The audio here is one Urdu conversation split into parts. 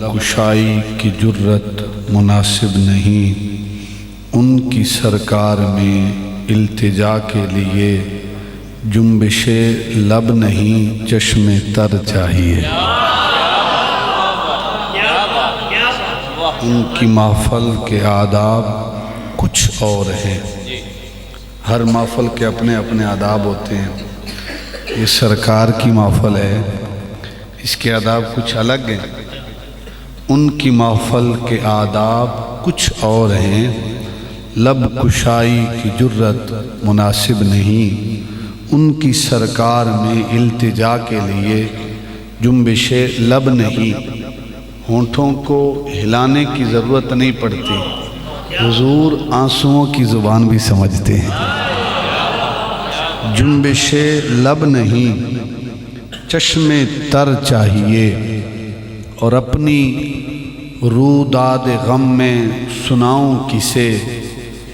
کشائی کی جرت مناسب نہیں، ان کی سرکار میں التجا کے لیے جنبش لب نہیں چشم تر چاہیے۔ ان کی محفل کے آداب کچھ اور ہیں، ہر محفل کے اپنے اپنے آداب ہوتے ہیں۔ یہ سرکار کی محفل ہے، اس کے آداب کچھ الگ ہیں۔ ان کی محفل کے آداب کچھ اور ہیں، لب کشائی کی جرت مناسب نہیں، ان کی سرکار میں التجا کے لیے جنبش لب نہیں، ہونٹوں کو ہلانے کی ضرورت نہیں پڑتی، حضور آنسوؤں کی زبان بھی سمجھتے ہیں۔ جنبش لب نہیں چشم تر چاہیے، اور اپنی روداد غم میں سناؤں کسے،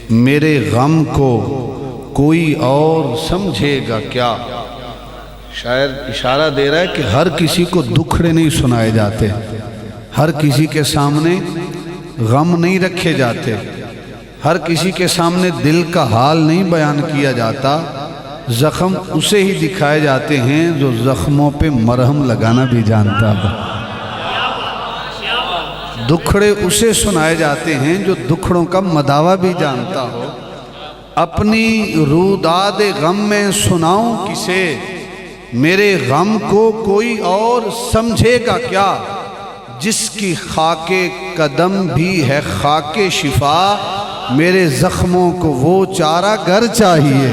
میرے غم کو کوئی اور سمجھے گا کیا۔ شاعر اشارہ دے رہا ہے کہ ہر کسی کو دکھڑے نہیں سنائے جاتے، ہر کسی کے سامنے غم نہیں رکھے جاتے، ہر کسی کے سامنے دل کا حال نہیں بیان کیا جاتا۔ زخم اسے ہی دکھائے جاتے ہیں جو زخموں پہ مرہم لگانا بھی جانتا ہے، دکھڑے اسے سنائے جاتے ہیں جو دکھڑوں کا مداوع بھی جانتا ہو۔ اپنی روداد غم میں سناؤں کسے، میرے غم کو کوئی اور سمجھے گا کیا، جس کی خاک قدم بھی ہے خاک شفا، میرے زخموں کو وہ چارہ گر چاہیے۔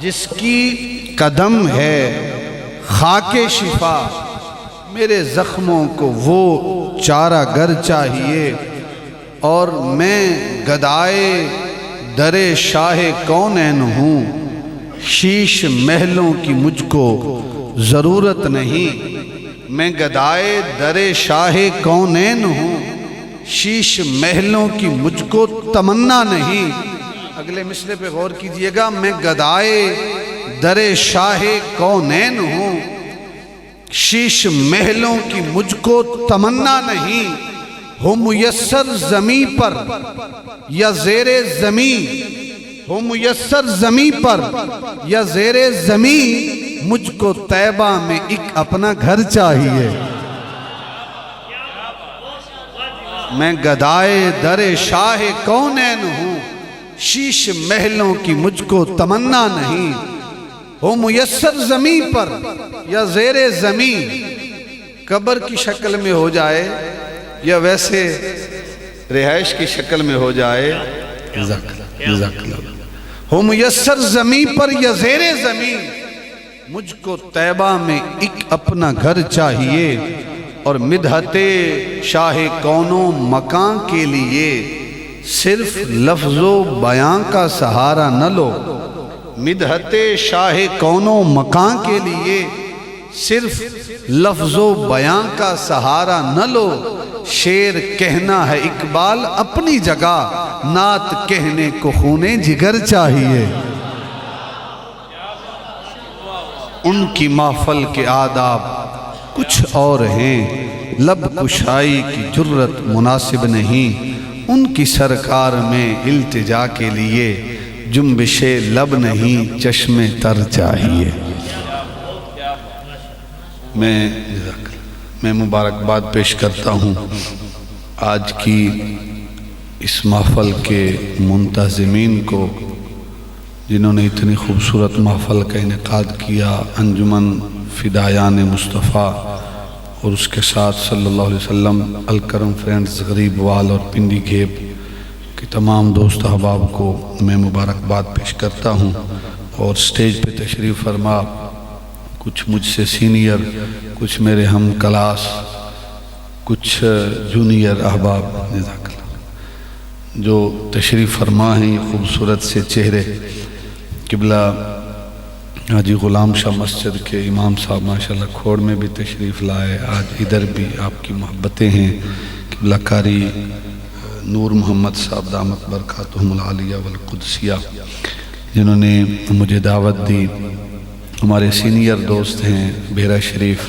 جس کی قدم ہے خاک شفا، میرے زخموں کو وہ چارہ گر چاہیے۔ اور میں گدائے در شاہ کونین ہوں، شیش محلوں کی مجھ کو ضرورت نہیں، میں گدائے در شاہ کونین ہوں، شیش محلوں کی مجھ کو تمنا نہیں۔ اگلے مصرعے پہ غور کیجئے گا، میں گدائے در شاہ کونین ہوں، شیش محلوں کی مجھ کو تمنا نہیں، ہو میسر زمین پر یا زیر زمین، ہو میسر زمین پر یا زیر زمین، مجھ کو طیبہ میں ایک اپنا گھر چاہیے۔ میں گدائے در شاہ کونین ہوں، شیش محلوں کی مجھ کو تمنا نہیں، ہو میسر زمین پر یا زیر زمین، قبر کی شکل میں ہو جائے یا ویسے رہائش کی شکل میں ہو جائے، ہو میسر زمین پر یا زیر زمین، مجھ کو طیبہ میں ایک اپنا گھر چاہیے۔ اور مدحت شاہ کون و مکان کے لیے صرف لفظ و بیان کا سہارا نہ لو، مدحت شاہ کون و مکان کے لیے صرف لفظ و بیان کا سہارا نہ لو، شعر کہنا ہے اقبال اپنی جگہ، نعت کہنے کو خون جگر چاہیے۔ ان کی محفل کے آداب کچھ اور ہیں، لب کشائی کی جرت مناسب نہیں، ان کی سرکار میں التجا کے لیے جنبش لب نہیں چشم تر چاہیے۔ میں مبارکباد پیش کرتا ہوں آج کی اس محفل کے منتظمین کو، جنہوں نے اتنی خوبصورت محفل کا انعقاد کیا، انجمن فدایان مصطفیٰ، اور اس کے ساتھ صلی اللہ علیہ وسلم الکرم فرینڈز غریب وال اور پنڈی گھیب کے تمام دوست احباب کو میں مبارکباد پیش کرتا ہوں۔ اور سٹیج پہ تشریف فرما کچھ مجھ سے سینئر، کچھ میرے ہم کلاس، کچھ جونیئر احباب جزاک اللہ جو تشریف فرما ہیں، یہ خوبصورت سے چہرے، قبلہ حاجی غلام شاہ مسجد کے امام صاحب ماشاءاللہ کھوڑ میں بھی تشریف لائے، آج ادھر بھی آپ کی محبتیں ہیں، قبلہ کاری نور محمد صاحب دامت برکاتہم العالیہ والقدسیہ جنہوں نے مجھے دعوت دی، ہمارے سینئر دوست ہیں بحیرہ شریف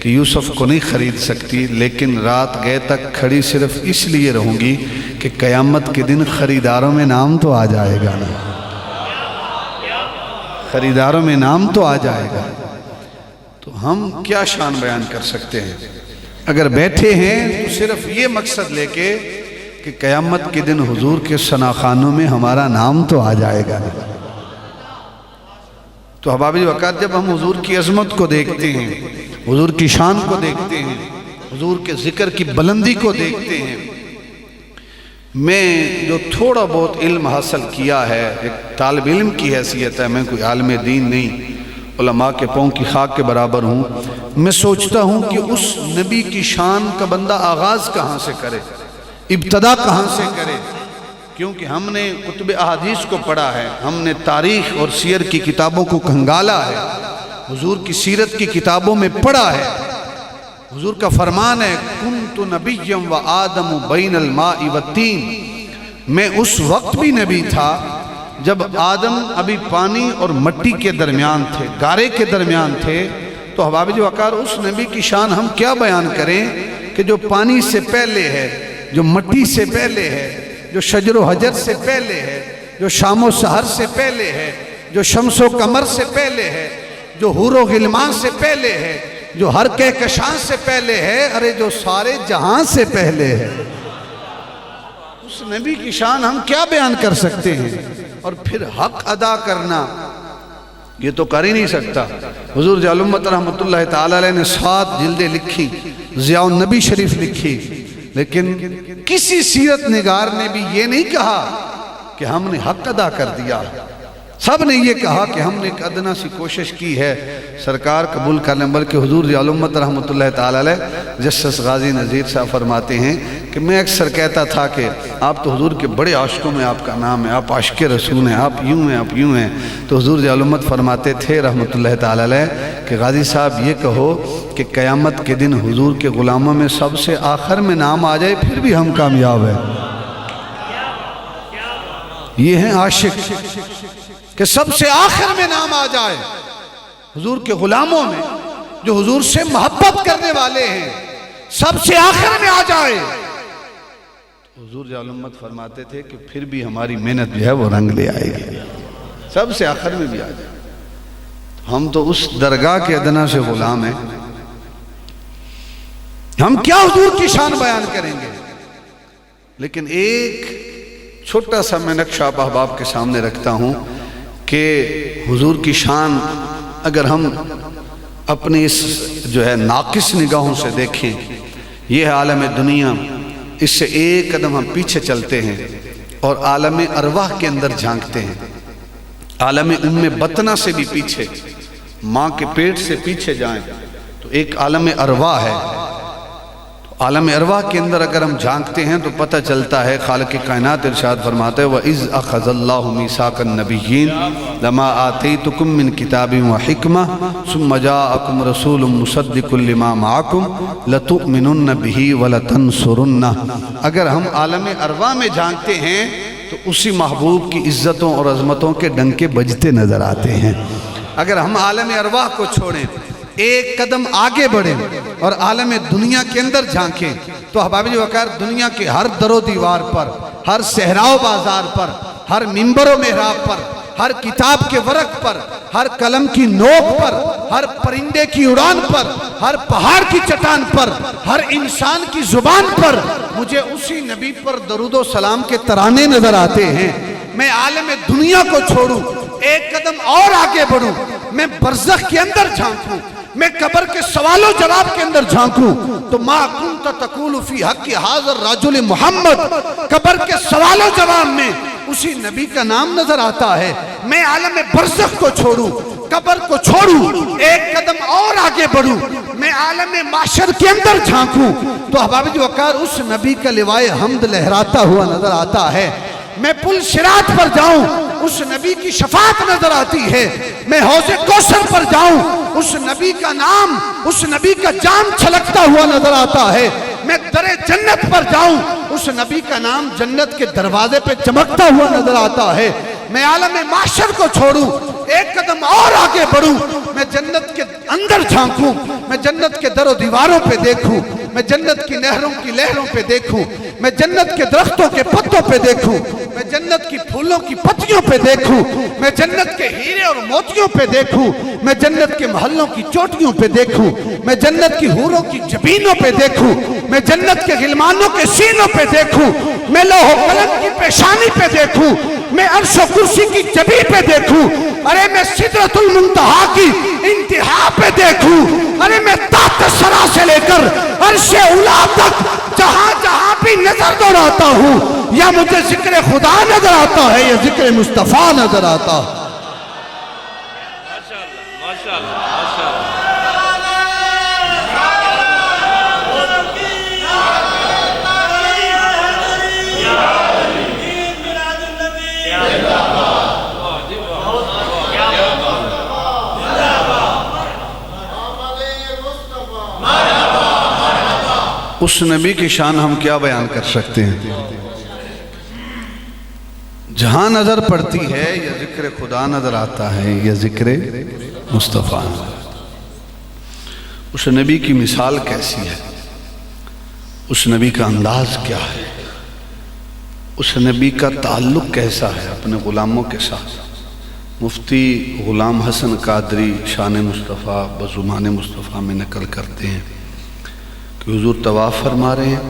کہ یوسف کو نہیں خرید سکتی، لیکن رات گئے تک کھڑی صرف اس لیے رہوں گی کہ قیامت کے دن خریداروں میں نام تو آ جائے گا نا، خریداروں میں نام تو آ جائے گا۔ تو ہم کیا شان بیان کر سکتے ہیں؟ اگر بیٹھے ہیں تو صرف یہ مقصد لے کے کہ قیامت کے دن حضور کے ثناخانوں میں ہمارا نام تو آ جائے گا۔ تو احباب وقار، جب ہم حضور کی عظمت کو دیکھتے ہیں، حضور کی شان کو دیکھتے ہیں، حضور کے ذکر کی بلندی کو دیکھتے ہیں، میں جو تھوڑا بہت علم حاصل کیا ہے، ایک طالب علم کی حیثیت ہے، میں کوئی عالم دین نہیں، علماء کے پاؤں کی خاک کے برابر ہوں، میں سوچتا ہوں کہ اس نبی کی شان کا بندہ آغاز کہاں سے کرے، ابتدا کہاں سے کرے؟ کیونکہ ہم نے کتب احادیث کو پڑھا ہے، ہم نے تاریخ اور سیر کی کتابوں کو کھنگالا ہے، حضور کی سیرت کی کتابوں میں پڑھا ہے۔ حضور کا فرمان ہے کنت نبیم و آدم بین الماء والتین، میں اس وقت بھی نبی تھا جب آدم ابھی پانی اور مٹی کے درمیان تھے، گارے کے درمیان تھے۔ تو احباب وقار، اس نبی کی شان ہم کیا بیان کریں کہ جو پانی سے پہلے ہے، جو مٹی سے پہلے ہے، جو شجر و حجر سے پہلے ہے، جو شام و سحر سے پہلے ہے، جو شمس و قمر سے پہلے ہے، جو حور و غلمان سے پہلے ہے، جو ہر کہکشاں سے پہلے ہے، ارے جو سارے جہاں سے پہلے ہے، اس نبی کی شان ہم کیا بیان کر سکتے ہیں؟ اور پھر حق ادا کرنا یہ تو کر ہی نہیں سکتا۔ حضور جلال امت رحمت اللہ تعالی علیہ نے 7 جلدیں لکھی، ضیاء النبی شریف لکھی، لیکن کسی سیرت نگار نے بھی یہ نہیں کہا کہ ہم نے حق ادا کر دیا۔ سب نے یہ کہا کہ ہم نے ایک ادنا سی کوشش کی ہے سرکار قبول کرنے، بلکہ حضور جلال امت رحمت اللہ تعالی علیہ جسس غازی نذیر صاحب فرماتے ہیں کہ میں اکثر کہتا تھا کہ آپ تو حضور کے بڑے عاشقوں میں آپ کا نام ہے، آپ عاشق رسول ہیں، آپ یوں ہیں، آپ یوں ہیں۔ تو حضور جلال امت فرماتے تھے رحمت اللہ تعالی علیہ کہ غازی صاحب یہ کہو کہ قیامت کے دن حضور کے غلاموں میں سب سے آخر میں نام آ جائے پھر بھی ہم کامیاب ہیں۔ یہ ہیں عاشق کہ سب سے آخر میں نام آ جائے، حضور کے غلاموں میں جو حضور سے محبت کرنے والے ہیں سب سے آخر میں آ جائے۔ حضور جلال امت فرماتے تھے کہ پھر بھی ہماری محنت جو ہے وہ رنگ لے آئے گی، سب سے آخر میں بھی آ جائے۔ ہم تو اس درگاہ کے ادنا سے غلام ہیں، ہم کیا حضور کی شان بیان کریں گے؟ لیکن ایک چھوٹا سا میں نقشہ آپ احباب کے سامنے رکھتا ہوں کہ حضور کی شان اگر ہم اپنی اس جو ہے ناقص نگاہوں سے دیکھیں، یہ ہے عالم دنیا، اس سے ایک قدم ہم پیچھے چلتے ہیں اور عالم ارواح کے اندر جھانکتے ہیں، عالم ام بطنہ سے بھی پیچھے، ماں کے پیٹ سے پیچھے جائیں تو ایک عالم ارواح ہے۔ عالم ارواح کے اندر اگر ہم جھانکتے ہیں تو پتہ چلتا ہے خالق کائنات ارشاد فرماتا ہے وَإِذْ أَخَذَ اللَّهُ مِيثَاقَ النَّبِيِّينَ لَمَا آتَيْتُكُم مِّن كِتَابٍ وَحِكْمَةٍ ثُمَّ جَاءَكُمْ رَسُولٌ مُصَدِّقٌ لِّمَا مَعَكُمْ لَتُؤْمِنُنَّ بِهِ وَلَتَنصُرُنَّهُ۔ اگر ہم عالم ارواح میں جھانکتے ہیں تو اسی محبوب کی عزتوں اور عظمتوں کے ڈنکے بجتے نظر آتے ہیں۔ اگر ہم عالم ارواح کو چھوڑیں، ایک قدم آگے بڑھیں اور عالم دنیا کے اندر جھانکیں تو احباب وقار دنیا کے ہر در و دیوار پر، ہر صحرا و بازار پر، ہر منبر و محراب پر، ہر کتاب کے ورق پر، ہر قلم کی نوک پر، ہر پرندے کی اڑان پر، ہر پہاڑ کی چٹان پر، ہر انسان کی زبان پر مجھے اسی نبی پر درود و سلام کے ترانے نظر آتے ہیں۔ میں عالم دنیا کو چھوڑوں، ایک قدم اور آگے بڑھوں، میں برزخ کے اندر جھانکوں، میں قبر کے سوال و جواب کے اندر جھانکوں تو ما کنت تقول فی حق ھذا الرجل محمد، قبر کے سوال و جواب میں اسی نبی کا نام نظر آتا ہے۔ میں عالم برزخ کو چھوڑوں، قبر کو چھوڑوں، ایک قدم اور آگے بڑھوں، میں عالم معاشر کے اندر جھانکوں تو احباب وقار اس نبی کا لوائے حمد لہراتا ہوا نظر آتا ہے۔ میں پل صراط پر جاؤں، اس نبی کی شفاعت نظر آتی ہے۔ میں حوض کوثر پر جاؤں، اس نبی کا نام، اس نبی کا جام چھلکتا ہوا نظر آتا ہے۔ میں در جنت پر جاؤں، اس نبی کا نام جنت کے دروازے پہ چمکتا ہوا نظر آتا ہے۔ میں عالم معاشر کو چھوڑوں، ایک قدم اور آگے بڑھوں، میں جنت کے اندر جھانکوں، میں جنت کے در و دیواروں پہ دیکھوں، میں جنت کی نہروں کی لہروں پہ دیکھوں، میں جنت کے درختوں کے پتوں پہ دیکھوں، میں جنت کی پھولوں کی پتیوں پہ دیکھوں، میں جنت کے ہیرے اور موتیوں پہ دیکھوں، میں جنت کے محلوں کی چوٹیوں پہ دیکھوں، میں جنت کی حوروں کی جبینوں پہ دیکھوں، میں جنت کے غلمانوں کے سینوں پہ دیکھوں، میں لوح و قلم کی پیشانی پہ دیکھوں، میں عرش و کرسی کی جبی پہ دیکھوں، ارے میں سدرۃ المنتہا کی انتہا پہ دیکھوں، ارے میں تحت سرا سے لے کر عرش اولا تک جہاں جہاں بھی نظر دوڑاتا ہوں، یا مجھے ذکر خدا نظر آتا ہے یا ذکر مصطفیٰ نظر آتا ہے۔ اس نبی کی شان ہم کیا بیان کر سکتے ہیں؟ جہاں نظر پڑتی ہے یا ذکر خدا نظر آتا ہے یا ذکر مصطفیٰ نظر آتا ہے۔ اس نبی کی مثال کیسی ہے؟ اس نبی کا انداز کیا ہے؟ اس نبی کا تعلق کیسا ہے اپنے غلاموں کے ساتھ؟ مفتی غلام حسن قادری شان مصطفیٰ بزمان مصطفیٰ میں نقل کرتے ہیں کہ حضور طواف فرما رہے ہیں،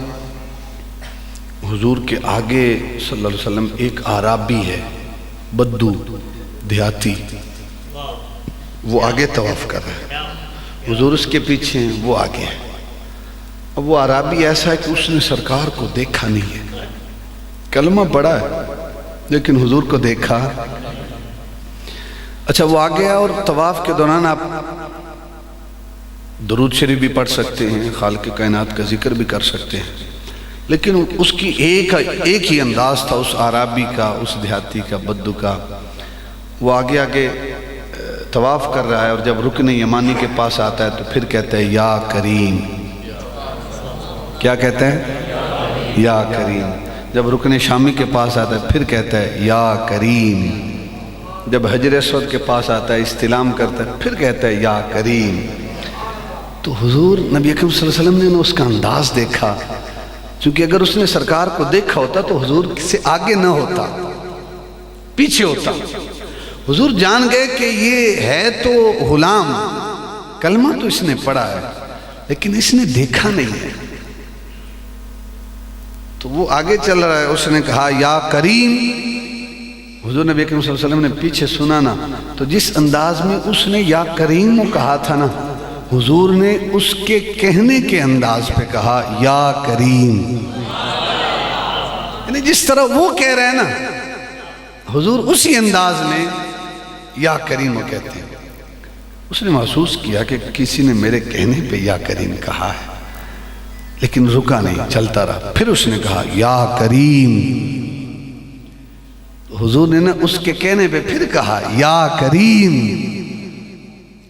حضور کے آگے صلی اللہ علیہ وسلم ایک عرابی ہے، بدو دیہاتی، وہ آگے طواف کر رہا ہے، حضور اس کے پیچھے ہیں، وہ آگے ہے۔ اب وہ عرابی ایسا ہے کہ اس نے سرکار کو دیکھا نہیں ہے، کلمہ پڑھا ہے لیکن حضور کو دیکھا۔ اچھا وہ آگے ہے اور طواف کے دوران آپ درود شریف بھی پڑھ سکتے ہیں، خالق کائنات کا ذکر بھی کر سکتے ہیں، لیکن اس کی ایک ہی انداز تھا اس عرابی کا، اس دیہاتی کا، بدو کا۔ وہ آگے آگے طواف کر رہا ہے اور جب رکن یمانی کے پاس آتا ہے تو پھر کہتا ہے یا کریم۔ کیا کہتا ہے؟ یا کریم۔ جب رکن شامی کے پاس آتا ہے پھر کہتا ہے یا کریم۔ جب حجر اسود کے پاس آتا ہے استلام کرتا ہے پھر کہتا ہے یا کریم۔ تو حضور نبی اکرم صلی اللہ علیہ وسلم نے اس کا انداز دیکھا، چونکہ اگر اس نے سرکار کو دیکھا ہوتا تو حضور سے آگے نہ ہوتا، پیچھے ہوتا۔ حضور جان گئے کہ یہ ہے تو غلام، کلمہ تو اس نے پڑھا ہے لیکن اس نے دیکھا نہیں ہے، تو وہ آگے چل رہا ہے۔ اس نے کہا یا کریم۔ حضور نبی اکرم صلی اللہ علیہ وسلم نے پیچھے سنا نا، تو جس انداز میں اس نے یا کریم کہا تھا نا، حضور نے اس کے کہنے کے انداز پہ کہا یا کریم، یعنی جس طرح وہ کہہ رہے ہیں نا، حضور اسی انداز میں یا کریم کہتے ہیں۔ اس نے محسوس کیا کہ کسی نے میرے کہنے پہ یا کریم کہا ہے، لیکن رکا نہیں، چلتا رہا۔ پھر اس نے کہا یا کریم، حضور نے نا اس کے کہنے پہ پھر کہا یا کریم۔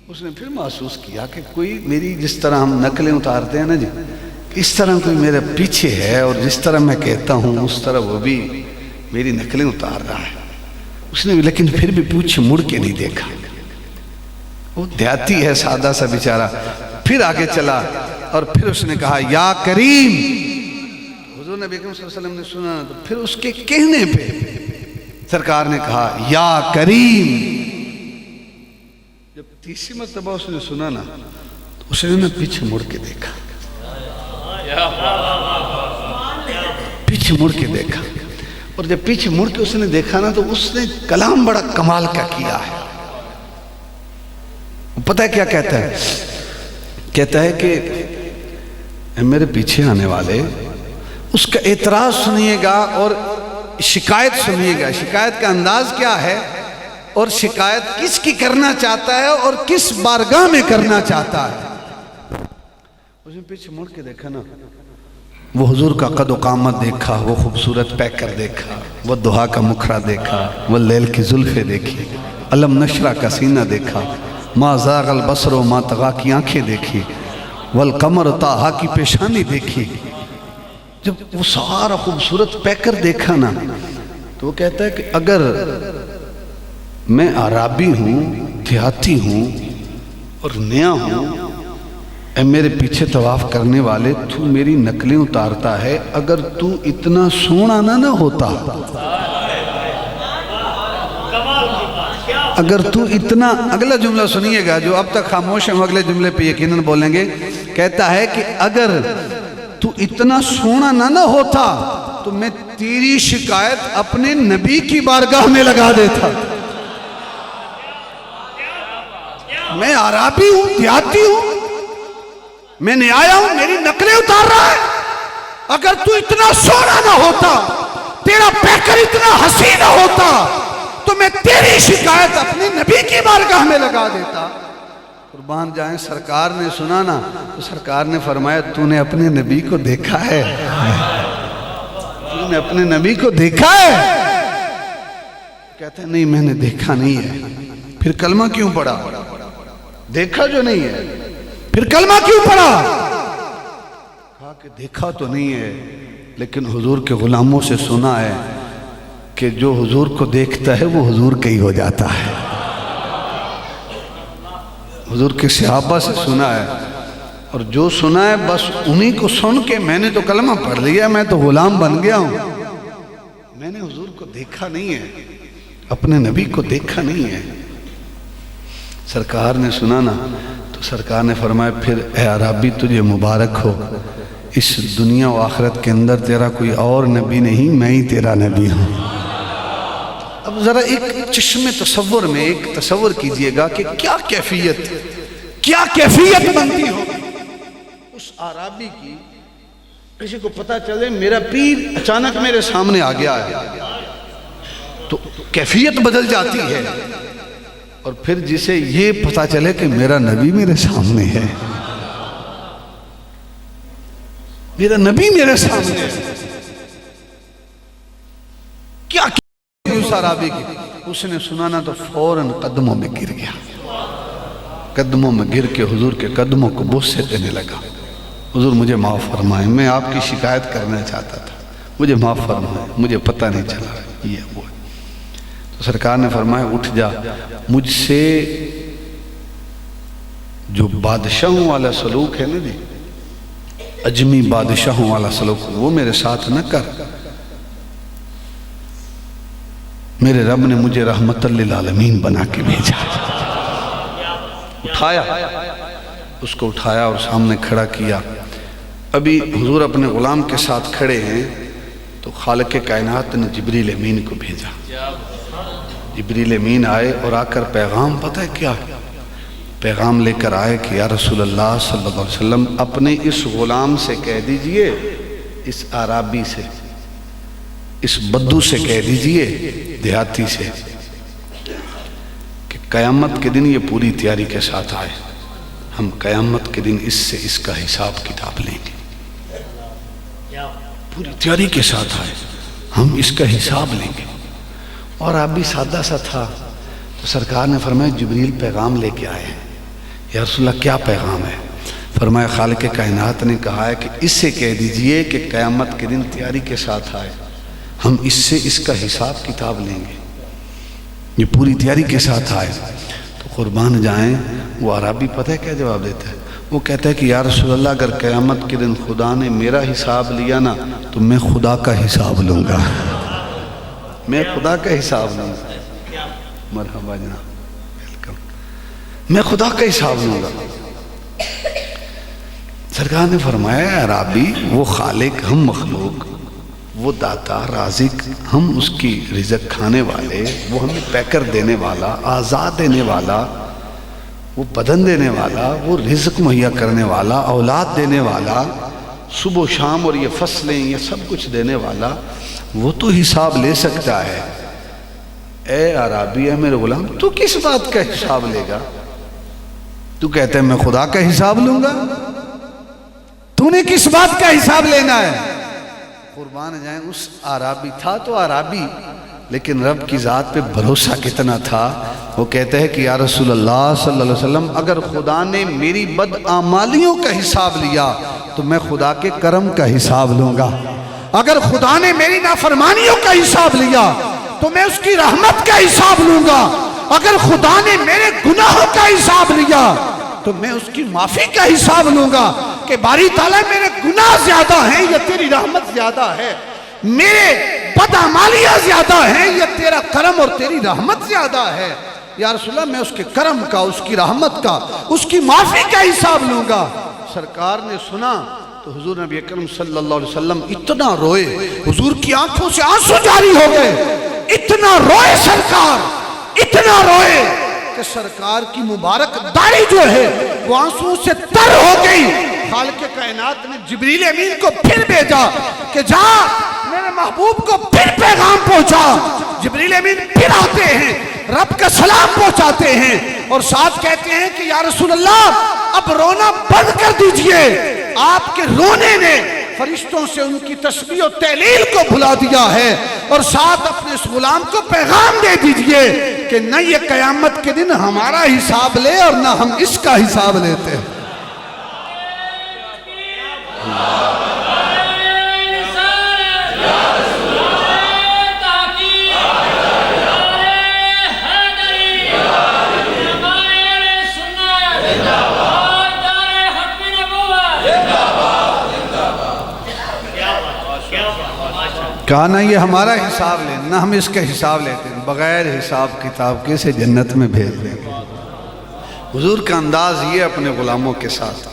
اس نے پھر محسوس کیا کہ کوئی میری، جس طرح ہم نقلیں اتارتے ہیں نا جی، اس طرح کوئی میرے پیچھے ہے اور جس طرح میں کہتا ہوں اس طرح وہ بھی میری نقلیں اتار رہا ہے۔ اس نے لیکن پھر بھی پیچھے مڑ کے نہیں دیکھا، وہ دیہاتی ہے سادہ سا بیچارہ۔ پھر آگے چلا اور پھر اس نے کہا یا کریم۔ حضور نبی اکرم صلی اللہ علیہ وسلم نے سنا تو پھر اس کے کہنے پہ سرکار نے کہا یا کریم۔ جب تیسری مرتبہ اس نے سنا نا تو اس نے پیچھے مڑ کے دیکھا، پیچھے مڑ کے دیکھا، اور جب پیچھے مڑ کے اس نے دیکھا نا تو اس نے کلام بڑا کمال کا کیا ہے۔ پتہ ہے کیا کہتا ہے؟ کہتا ہے کہ میرے پیچھے آنے والے اس کا اعتراض سنیے گا اور شکایت سنیے گا۔ شکایت کا انداز کیا ہے اور شکایت کس کی کرنا چاہتا ہے اور کس بارگاہ میں کرنا چاہتا ہے۔ اس نے پیچھے مڑ کے دیکھا نا، وہ حضور کا قد و قامت دیکھا، وہ خوبصورت پیکر دیکھا، وہ دہا کا مکھرا دیکھا، وہ لیل کی زلفیں دیکھی، علم نشرہ کا سینہ دیکھا، ما زاغ البصر و ما طغا کی آنکھیں دیکھی، والقمر طٰہٰ کی پیشانی دیکھی۔ جب وہ سارا خوبصورت پیکر دیکھا نا تو وہ کہتا ہے کہ اگر میں عرابی ہوں، دیہاتی ہوں اور نیا ہوں، اے میرے پیچھے طواف کرنے والے، تو میری نقلیں اتارتا ہے، اگر تو اتنا سونا نہ ہوتا، اگر تو اتنا، اگلا جملہ سنیے گا جو اب تک خاموش ہیں وہ اگلے جملے پہ یقیناً بولیں گے. کہتا ہے کہ اگر تو اتنا سونا نہ ہوتا تو میں تیری شکایت اپنے نبی کی بارگاہ میں لگا دیتا. میں عرابی ہوں، دیہاتی ہوں، میں نے آیا ہوں، میری نقلیں اتار رہا ہے، اگر تو اتنا سونا نہ ہوتا، تیرا پیکر اتنا حسین نہ ہوتا تو میں تیری شکایت اپنے نبی کی بارگاہ میں لگا دیتا. قربان جائیں، سرکار نے سنا نا تو سرکار نے فرمایا تو نے اپنے نبی کو دیکھا ہے؟ تو نے اپنے نبی کو دیکھا ہے؟ کہتے ہیں نہیں میں نے دیکھا نہیں ہے. پھر کلمہ کیوں پڑھا؟ دیکھا جو نہیں ہے پھر کلمہ کیوں پڑھا؟ کہا کہ دیکھا تو نہیں ہے لیکن حضور کے غلاموں سے سنا ہے کہ جو حضور کو دیکھتا ہے وہ حضور کا ہی ہو جاتا ہے. حضور کے صحابہ سے سنا ہے اور جو سنا ہے بس انہی کو سن کے میں نے تو کلمہ پڑھ لیا، میں تو غلام بن گیا ہوں. میں نے حضور کو دیکھا نہیں ہے، اپنے نبی کو دیکھا نہیں ہے. سرکار نے سنا نا تو سرکار نے فرمایا پھر اے عرابی تجھے مبارک ہو، اس دنیا و آخرت کے اندر تیرا کوئی اور نبی نہیں، میں ہی تیرا نبی ہوں. اب ذرا ایک چشم تصور میں ایک تصور کیجئے گا کہ کیا کیفیت بنتی ہو اس عرابی کی. کسی کو پتا چلے میرا پیر اچانک میرے سامنے آ گیا ہے تو کیفیت بدل جاتی ہے، اور پھر جسے یہ پتا چلے کہ میرا نبی میرے سامنے ہے، میرا نبی میرے سامنے ہے، کیا اس عرابی کی. اس نے سنا نا تو فوراً قدموں میں گر گیا، قدموں میں گر کے حضور کے قدموں کو بوسے دینے لگا. حضور مجھے معاف فرمائیں، میں آپ کی شکایت کرنا چاہتا تھا، مجھے معاف فرمائیں، مجھے پتہ نہیں چلا یہ وہ. تو سرکار نے فرمایا اٹھ جا، مجھ سے جو بادشاہوں والا سلوک ہے نا جی، اجمی بادشاہوں والا سلوک، وہ میرے ساتھ نہ کر. میرے رب نے مجھے رحمت للعالمین بنا کے بھیجا. اٹھایا، اس کو اٹھایا اور سامنے کھڑا کیا. ابھی حضور اپنے غلام کے ساتھ کھڑے ہیں تو خالق کائنات نے جبریل امین کو بھیجا. جبریل امین آئے اور آ کر پیغام، پتہ ہے کیا پیغام لے کر آئے کہ یا رسول اللہ صلی اللہ علیہ وسلم اپنے اس غلام سے کہہ دیجئے، اس عرابی سے، اس بدو سے کہہ دیجئے، دیہاتی سے، کہ قیامت کے دن یہ پوری تیاری کے ساتھ آئے. ہم قیامت کے دن اس سے اس کا حساب کتاب لیں گے. پوری تیاری کے ساتھ آئے، ہم اس کا حساب لیں گے. اور آپ بھی سادہ سا تھا تو سرکار نے فرمایا جبریل پیغام لے کے آئے ہیں. یا رسول اللہ کیا پیغام ہے؟ فرمایا خالق کائنات نے کہا ہے کہ اس سے کہہ دیجئے کہ قیامت کے دن تیاری کے ساتھ آئے، ہم اس سے اس کا حساب کتاب لیں گے. یہ پوری تیاری کے ساتھ آئے. تو قربان جائیں وہ عرابی پتہ ہے کیا جواب دیتا ہے؟ وہ کہتا ہے کہ یا رسول اللہ اگر قیامت کے دن خدا نے میرا حساب لیا نا تو میں خدا کا حساب لوں گا، میں خدا کا حساب لوں گا. مرحبا جناب، ویلکم. میں خدا کا حساب لوں گا. سرکار نے فرمایا عرابی وہ خالق، ہم مخلوق، وہ داتا رازق، ہم اس کی رزق کھانے والے، وہ ہمیں پیکر دینے والا، آزاد دینے والا، وہ بدن دینے والا، وہ رزق مہیا کرنے والا، اولاد دینے والا، صبح و شام اور یہ فصلیں یہ سب کچھ دینے والا، وہ تو حساب لے سکتا ہے. اے عرابی، اے میرے غلام، تو کس بات کا حساب لے گا؟ تو کہتا ہے میں خدا کا حساب لوں گا، تو نے کس بات کا حساب لینا ہے؟ قربان جائیں اس عرابی تھا تو عرابی، لیکن رب کی ذات پہ بھروسہ کتنا تھا. وہ کہتے ہیں کہ یا رسول اللہ صلی اللہ علیہ وسلم اگر خدا نے میری بدعمالیوں کا حساب لیا تو میں خدا کے کرم کا حساب لوں گا. اگر خدا نے میری نافرمانیوں کا حساب لیا تو میں اس کی رحمت کا حساب لوں گا. اگر خدا نے میرے گناہوں کا حساب لیا تو میں اس کی معافی کا حساب لوں گا کہ باری تعالیٰ میرے گناہ زیادہ ہیں یا تیری رحمت زیادہ ہے، میرے بدعمالیاں زیادہ ہیں یا تیرا کرم اور تیری رحمت زیادہ ہے۔ یا رسول اللہ میں اس کے کرم کا، اس کی رحمت کا، اس کی معافی کا حساب لوں گا۔ سرکار نے سنا تو حضور نبی اکرم صلی اللہ علیہ وسلم اتنا روئے، حضور کی آنکھوں سے آنسو جاری ہو گئے، اتنا روئے سرکار، اتنا روئے کہ سرکار کی مبارک داڑھی جو ہے وہ آنسوں سے تر ہو گئی۔ خالق کائنات نے جبریل امین کو پھر بھیجا کہ جا میرے محبوب کو پھر پیغام پہنچا۔ جبریل امین پھر آتے ہیں، رب کا سلام پہنچاتے ہیں اور ساتھ کہتے ہیں کہ یا رسول اللہ اب رونا بند کر دیجئے، آپ کے رونے نے فرشتوں سے ان کی تسبیح و تہلیل کو بھلا دیا ہے، اور ساتھ اپنے اس غلام کو پیغام دے دیجئے کہ نہ یہ قیامت کے دن ہمارا حساب لے اور نہ ہم اس کا حساب لیتے ہیں۔ کہا نہ یہ ہمارا حساب لیں نہ ہم اس کا حساب لیتے ہیں، بغیر حساب کتاب کے سے جنت میں بھیج دیں گے۔ حضور کا انداز یہ اپنے غلاموں کے ساتھ،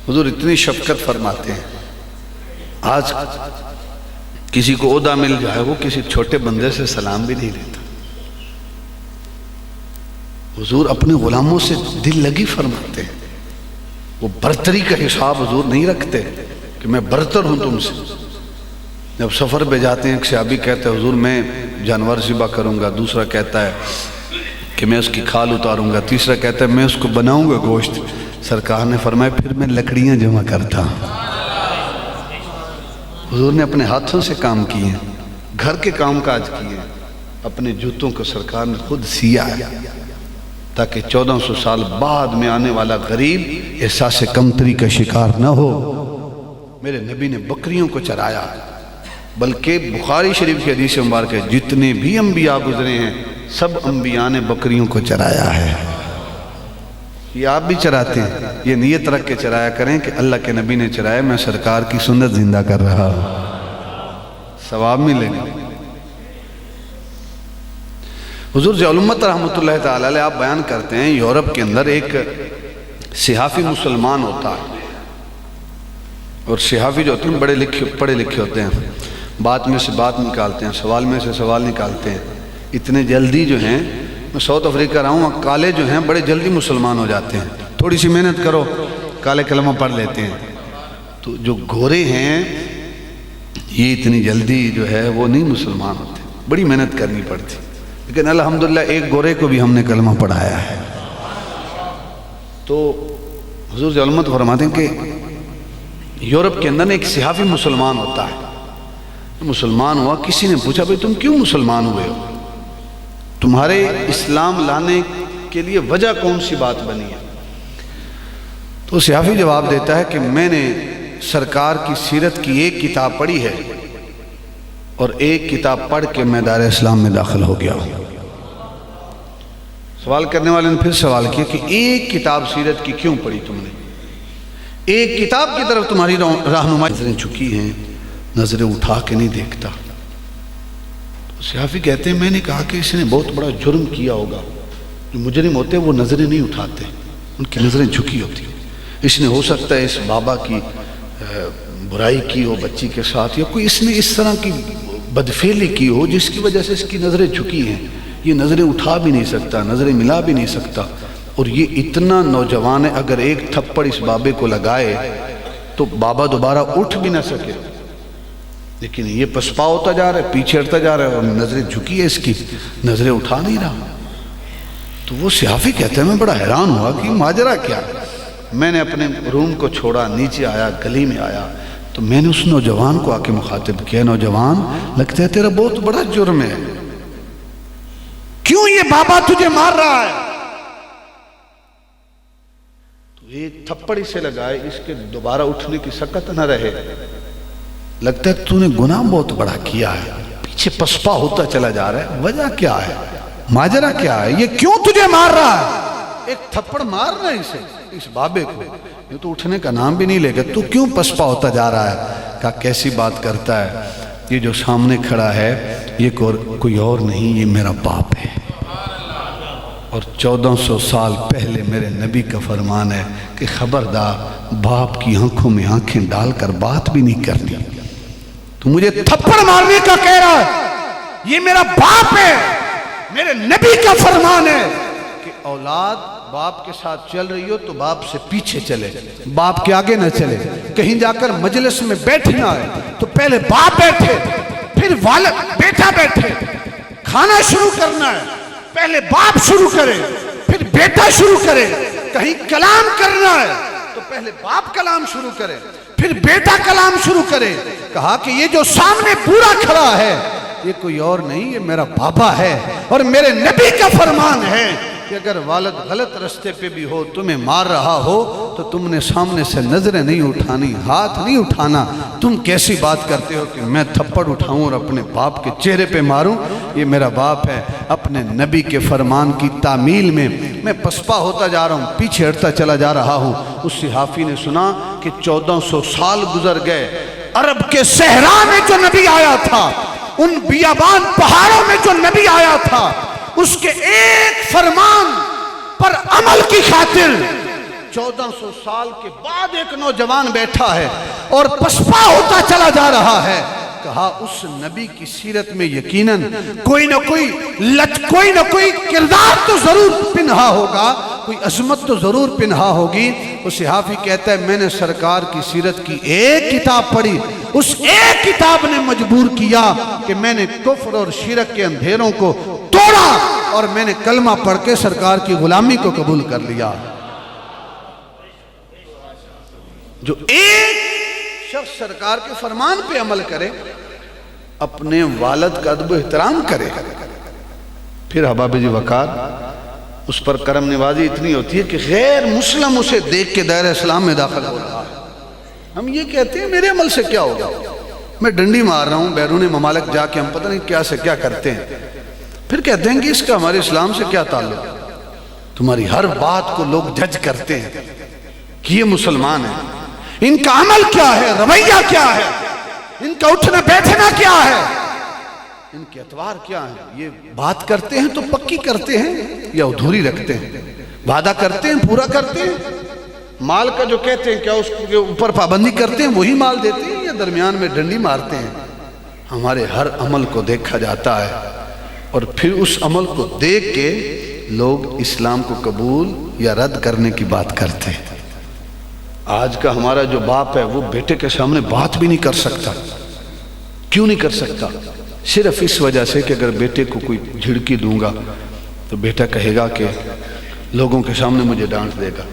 حضور اتنی شفقت فرماتے ہیں۔ آج کسی کو عہدہ مل جائے وہ کسی چھوٹے بندے سے سلام بھی نہیں لیتا۔ حضور اپنے غلاموں سے دل لگی فرماتے ہیں، وہ برتری کا حساب حضور نہیں رکھتے کہ میں برتر ہوں تم سے۔ جب سفر پہ جاتے ہیں ایک صحابی کہتا ہے حضور میں جانور ذبح کروں گا، دوسرا کہتا ہے کہ میں اس کی کھال اتاروں گا، تیسرا کہتا ہے میں اس کو بناؤں گا گوشت۔ سرکار نے فرمایا پھر میں لکڑیاں جمع کرتا ہوں۔ حضور نے اپنے ہاتھوں سے کام کیے ہیں، گھر کے کام کاج کیے ہیں، اپنے جوتوں کو سرکار نے خود سیا ہے تاکہ 1400 سال بعد میں آنے والا غریب احساس کمتری کا شکار نہ ہو۔ میرے نبی نے بکریوں کو چرایا، بلکہ بخاری شریف کی حدیث مبارک ہے جتنے بھی انبیاء گزرے ہیں سب انبیاء نے بکریوں کو چرایا ہے۔ یہ آپ بھی چراتے ہیں، یہ نیت رکھ کے چرایا کریں کہ اللہ کے نبی نے چرایا، میں سرکار کی سنت زندہ کر رہا ہوں، ثواب ملے گا۔ حضور ضیاء الامت رحمۃ اللہ تعالی علیہ آپ بیان کرتے ہیں یورپ کے اندر ایک صحافی مسلمان ہوتا ہے، اور صحافی جو ہوتے ہیں پڑھے لکھے ہوتے ہیں، بات میں سے بات نکالتے ہیں، سوال میں سے سوال نکالتے ہیں۔ اتنے جلدی جو ہیں، میں ساؤتھ افریقہ رہا ہوں، کالے جو ہیں بڑے جلدی مسلمان ہو جاتے ہیں، تھوڑی سی محنت کرو کالے کلمہ پڑھ لیتے ہیں۔ تو جو گورے ہیں یہ اتنی جلدی جو ہے وہ نہیں مسلمان ہوتے، بڑی محنت کرنی پڑتی، لیکن الحمدللہ ایک گورے کو بھی ہم نے کلمہ پڑھایا ہے۔ تو حضور ضیاء الامت فرماتے ہیں کہ یورپ کے اندر ایک صحافی مسلمان ہوتا ہے، مسلمان ہوا، کسی نے پوچھا بھئی تم کیوں مسلمان ہوئے ہو، تمہارے اسلام لانے کے لیے وجہ کون سی بات بنی ہے؟ تو صحافی جواب دیتا ہے کہ میں نے سرکار کی سیرت کی ایک کتاب پڑھی ہے اور ایک کتاب پڑھ کے میں دار اسلام میں داخل ہو گیا ہوں۔ سوال کرنے والے نے پھر سوال کیا کہ ایک کتاب سیرت کی کیوں پڑھی تم نے، ایک کتاب کی طرف تمہاری رہنمائی، نظریں جھکی ہیں، نظریں اٹھا کے نہیں دیکھتا۔ صحافی کہتے ہیں میں نے کہا کہ اس نے بہت بڑا جرم کیا ہوگا، جو مجرم ہوتے ہیں وہ نظریں نہیں اٹھاتے، ان کی نظریں جھکی ہوتی ہیں۔ اس نے ہو سکتا ہے اس بابا کی برائی کی ہو بچی کے ساتھ، یا کوئی اس نے اس طرح کی بدفعلی کی ہو جس کی وجہ سے اس کی نظریں جھکی ہیں، یہ نظریں اٹھا بھی نہیں سکتا، نظریں ملا بھی نہیں سکتا، اور یہ اتنا نوجوان ہے اگر ایک تھپڑ اس بابے کو لگائے تو بابا دوبارہ اٹھ بھی نہ سکے، لیکن یہ پسپا ہوتا جا رہا ہے، پیچھے ہٹتا جا رہا ہے، اور نظریں جھکی ہے اس کی، نظریں اٹھا نہیں رہا۔ تو وہ صحافی کہتے ہیں میں بڑا حیران ہوا کہ ماجرا کیا ہے۔ میں نے اپنے روم کو چھوڑا، نیچے آیا، گلی میں آیا، تو میں نے اس نوجوان کو آ کے مخاطب کیا، نوجوان لگتا ہے تیرا بہت بڑا جرم ہے، کیوں یہ بابا تجھے مار رہا ہے؟ تو ایک تھپڑ اسے لگائے، اس کے دوبارہ اٹھنے کی سکت نہ رہے، لگتا ہے تو نے گناہ بہت بڑا کیا ہے، پیچھے پسپا ہوتا چلا جا رہا ہے، وجہ کیا ہے؟ ماجرا کیا ہے؟ یہ کیوں تجھے مار رہا ہے؟ ایک تھپڑ مارنا اسے، اس بابے کو، یہ تو اٹھنے کا نام بھی نہیں لے گا، تو کیوں پسپا ہوتا جا رہا ہے؟ کہا کیسی بات کرتا ہے، یہ جو سامنے کھڑا ہے یہ کوئی اور نہیں، یہ میرا باپ ہے، اور 1400 سال پہلے میرے نبی کا فرمان ہے کہ خبردار باپ کی آنکھوں میں آنکھیں ڈال کر بات بھی نہیں کرنی۔ تو مجھے تھپڑ مارنے کا کہہ رہا ہے، یہ میرا باپ ہے، میرے نبی کا فرمان ہے کہ اولاد باپ کے ساتھ چل رہی ہو تو باپ سے پیچھے چلے، باپ کے آگے نہ چلے، کہیں جا کر مجلس میں بیٹھنا ہے تو پہلے باپ بیٹھے، پھر والد بیٹا بیٹھے، کھانا شروع کرنا ہے پہلے باپ شروع کرے پھر بیٹا شروع کرے، کہیں کلام کرنا ہے تو پہلے باپ کلام شروع کرے پھر بیٹا کلام شروع کرے۔ کہا کہ یہ جو سامنے پورا کھڑا ہے یہ کوئی اور نہیں، یہ میرا بابا ہے، اور میرے نبی کا فرمان ہے کہ اگر والد غلط رستے پہ بھی ہو، تمہیں مار رہا ہو تو تم نے سامنے سے نظریں نہیں اٹھانی، ہاتھ نہیں اٹھانا۔ تم کیسی بات کرتے ہو کہ میں تھپڑ اٹھاؤں اور اپنے باپ کے چہرے پہ ماروں؟ یہ میرا باپ ہے۔ اپنے نبی کے فرمان کی تعمیل میں میں پسپا ہوتا جا رہا ہوں، پیچھے ہٹتا چلا جا رہا ہوں۔ اس صحافی نے سنا کہ 1400 سال گزر گئے، عرب کے صحرا میں جو نبی آیا تھا، ان بیابان پہاڑوں میں جو نبی آیا تھا، اس کے ایک فرمان پر عمل کی خاطر 1400 سال کے بعد ایک نوجوان بیٹھا ہے اور پسپا ہوتا چلا جا رہا ہے۔ کہا اس نبی کی سیرت میں یقیناً کوئی نہ کوئی کردار تو ضرور پنہا ہوگا، کوئی عظمت تو ضرور پنہا ہوگی۔ وہ صحافی کہتا ہے میں نے سرکار کی سیرت کی ایک کتاب پڑھی، اس ایک کتاب نے مجبور کیا کہ میں نے کفر اور شرک کے اندھیروں کو توڑا اور میں نے کلمہ پڑھ کے سرکار کی غلامی کو قبول کر لیا۔ جو ایک شخص سرکار کے فرمان پہ عمل کرے، اپنے والد کا ادب و احترام کرے، پھر حباب جی وقار اس پر کرم نوازی اتنی ہوتی ہے کہ غیر مسلم اسے دیکھ کے دائرہ اسلام میں داخل ہو رہا ہے۔ ہم یہ کہتے ہیں میرے عمل سے کیا ہوگا، میں ڈنڈی مار رہا ہوں بیرون ممالک جا کے، ہم پتہ نہیں کیا سے کیا کرتے ہیں، پھر کہتے ہیں کہ اس کا ہمارے اسلام سے کیا تعلق؟ تمہاری ہر بات کو لوگ جج کرتے ہیں کہ یہ مسلمان ہیں، ان کا عمل کیا ہے، رویہ کیا ہے، ان کا اٹھنا بیٹھنا کیا ہے، ان کے اطوار کیا ہیں۔ یہ بات کرتے ہیں تو پکی کرتے ہیں یا ادھوری رکھتے ہیں؟ وعدہ کرتے ہیں پورا کرتے ہیں؟ مال کا جو کہتے ہیں کیا اس کے اوپر پابندی کرتے ہیں وہی مال دیتے ہیں یا درمیان میں ڈنڈی مارتے ہیں؟ ہمارے ہر عمل کو دیکھا جاتا ہے اور پھر اس عمل کو دیکھ کے لوگ اسلام کو قبول یا رد کرنے کی بات کرتے ہیں۔ آج کا ہمارا جو باپ ہے وہ بیٹے کے سامنے بات بھی نہیں کر سکتا۔ کیوں نہیں کر سکتا؟ صرف اس وجہ سے کہ اگر بیٹے کو کوئی جھڑکی دوں گا تو بیٹا کہے گا کہ لوگوں کے سامنے مجھے ڈانٹ دے گا،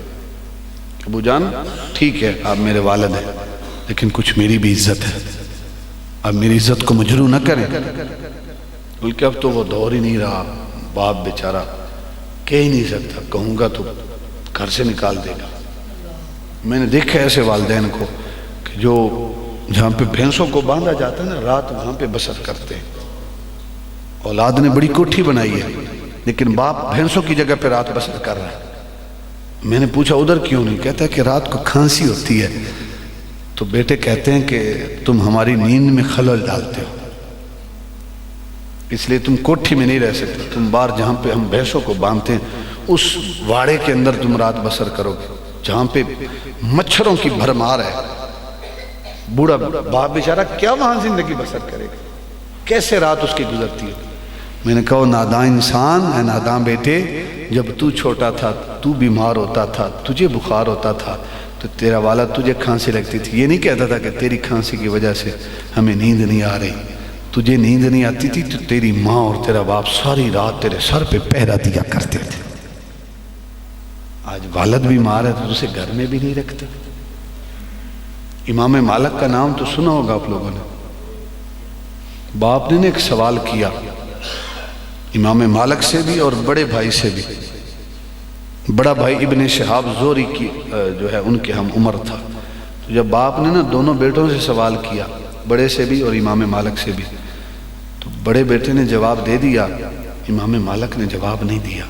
ابو جان ٹھیک ہے آپ میرے والد ہیں لیکن کچھ میری بھی عزت ہے، اب میری عزت کو مجروح نہ کریں۔ بلکہ اب تو وہ دور ہی نہیں رہا، باپ بیچارہ کہہ ہی نہیں سکتا، کہوں گا تو گھر سے نکال دے گا۔ میں نے دیکھا ایسے والدین کو کہ جو جہاں پہ بھینسوں کو باندھا جاتا ہے نا، رات وہاں پہ بسر کرتے ہیں۔ اولاد نے بڑی کوٹھی بنائی ہے لیکن باپ بھینسوں کی جگہ پہ رات بسر کر رہا ہے۔ میں نے پوچھا ادھر کیوں نہیں؟ کہتا ہے کہ رات کو کھانسی ہوتی ہے تو بیٹے کہتے ہیں کہ تم ہماری نیند میں خلل ڈالتے ہو، اس لیے تم کوٹھی میں نہیں رہ سکتے، تم باہر جہاں پہ ہم بھینسوں کو باندھتے ہیں اس واڑے کے اندر تم رات بسر کرو گے جہاں پہ مچھروں کی بھرمار ہے۔ بوڑھا باپ بیچارہ کیا وہاں زندگی بسر کرے گا، کیسے رات اس کی گزرتی ہے؟ میں نے کہا ناداں انسان ہے، ناداں بیٹے، جب تو چھوٹا تھا تو بیمار ہوتا تھا، تجھے بخار ہوتا تھا تو تیرا والد تجھے کھانسی لگتی تھی، یہ نہیں کہتا تھا کہ تیری کھانسی کی وجہ سے ہمیں نیند نہیں آ رہی، تجھے نیند نہیں آتی تھی تو تیری ماں اور تیرا باپ ساری رات تیرے سر پہ پہرا دیا کرتے تھے۔ آج والد بیمار ہے تو اسے گھر میں بھی نہیں رکھتا۔ امام مالک کا نام تو سنا ہوگا آپ لوگوں نے۔ باپ نے ایک سوال کیا امام مالک سے بھی اور بڑے بھائی سے بھی۔ بڑا بھائی ابن شہاب زہری کی جو ہے ان کے ہم عمر تھا، تو جب باپ نے دونوں بیٹوں سے سوال کیا، بڑے سے بھی اور امام مالک سے بھی، تو بڑے بیٹے نے جواب دے دیا، امام مالک نے جواب نہیں دیا،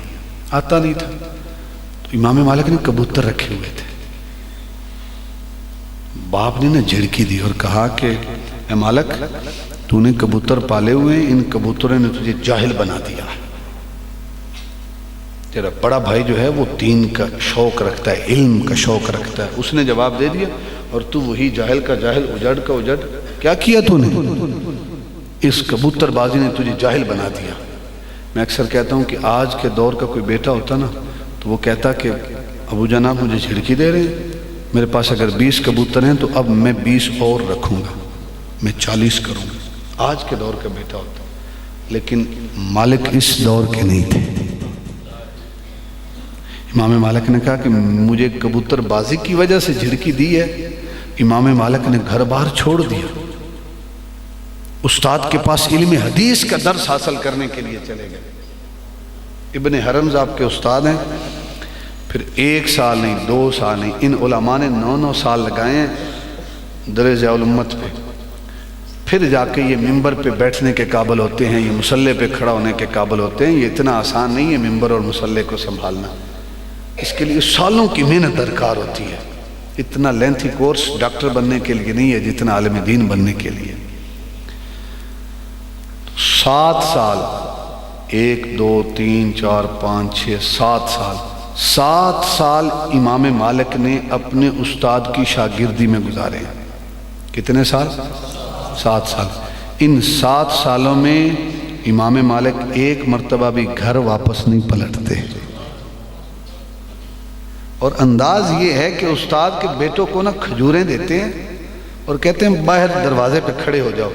آتا نہیں تھا، تو امام مالک نے کبوتر رکھے ہوئے تھے۔ باپ نے جھڑکی دی اور کہا کہ اے مالک، تو نے کبوتر پالے ہوئے ہیں، ان کبوتروں نے تجھے جاہل بنا دیا ہے۔ تیرا بڑا بھائی جو ہے وہ دین کا شوق رکھتا ہے، علم کا شوق رکھتا ہے، اس نے جواب دے دیا اور تو وہی جاہل کا جاہل، اجڑ کا اجڑ۔ کیا کیا تو نے؟ اس کبوتر بازی نے تجھے جاہل بنا دیا۔ میں اکثر کہتا ہوں کہ آج کے دور کا کوئی بیٹا ہوتا نا تو وہ کہتا کہ ابو جناب مجھے جھڑکی دے رہے ہیں، میرے پاس اگر 20 کبوتر ہیں تو اب میں 20 اور رکھوں گا، میں 40 کروں گا۔ آج کے دور کا بیٹا ہوتا، لیکن مالک اس دور کے نہیں تھے۔ امام مالک نے کہا کہ مجھے کبوتر بازی کی وجہ سے جھڑکی دی ہے۔ امام مالک نے گھر بار چھوڑ دیا، استاد کے پاس علم حدیث کا درس حاصل کرنے کے لیے چلے گئے۔ ابن حرمز آپ کے استاد ہیں۔ پھر 1 سال نہیں، 2 سال نہیں، ان علماء نے 9 سال لگائے ہیں در ضیاء الامت پہ۔ پھر جا کے یہ ممبر پہ بیٹھنے کے قابل ہوتے ہیں، یہ مصلی پہ کھڑا ہونے کے قابل ہوتے ہیں۔ یہ اتنا آسان نہیں ہے ممبر اور مصلی کو سنبھالنا، اس کے لیے سالوں کی محنت درکار ہوتی ہے۔ اتنا لینتھی کورس ڈاکٹر بننے کے لیے نہیں ہے جتنا عالم دین بننے کے لیے۔ 7 سال، 1 2 3 4 5 6 7 سال، 7 سال امام مالک نے اپنے استاد کی شاگردی میں گزارے ہیں۔ کتنے سال؟ 7 سال۔ ان 7 سالوں میں امام مالک ایک مرتبہ بھی گھر واپس نہیں پلٹتے، اور انداز یہ ہے کہ استاد کے بیٹوں کو نا کھجوریں دیتے ہیں اور کہتے ہیں باہر دروازے پہ کھڑے ہو جاؤ،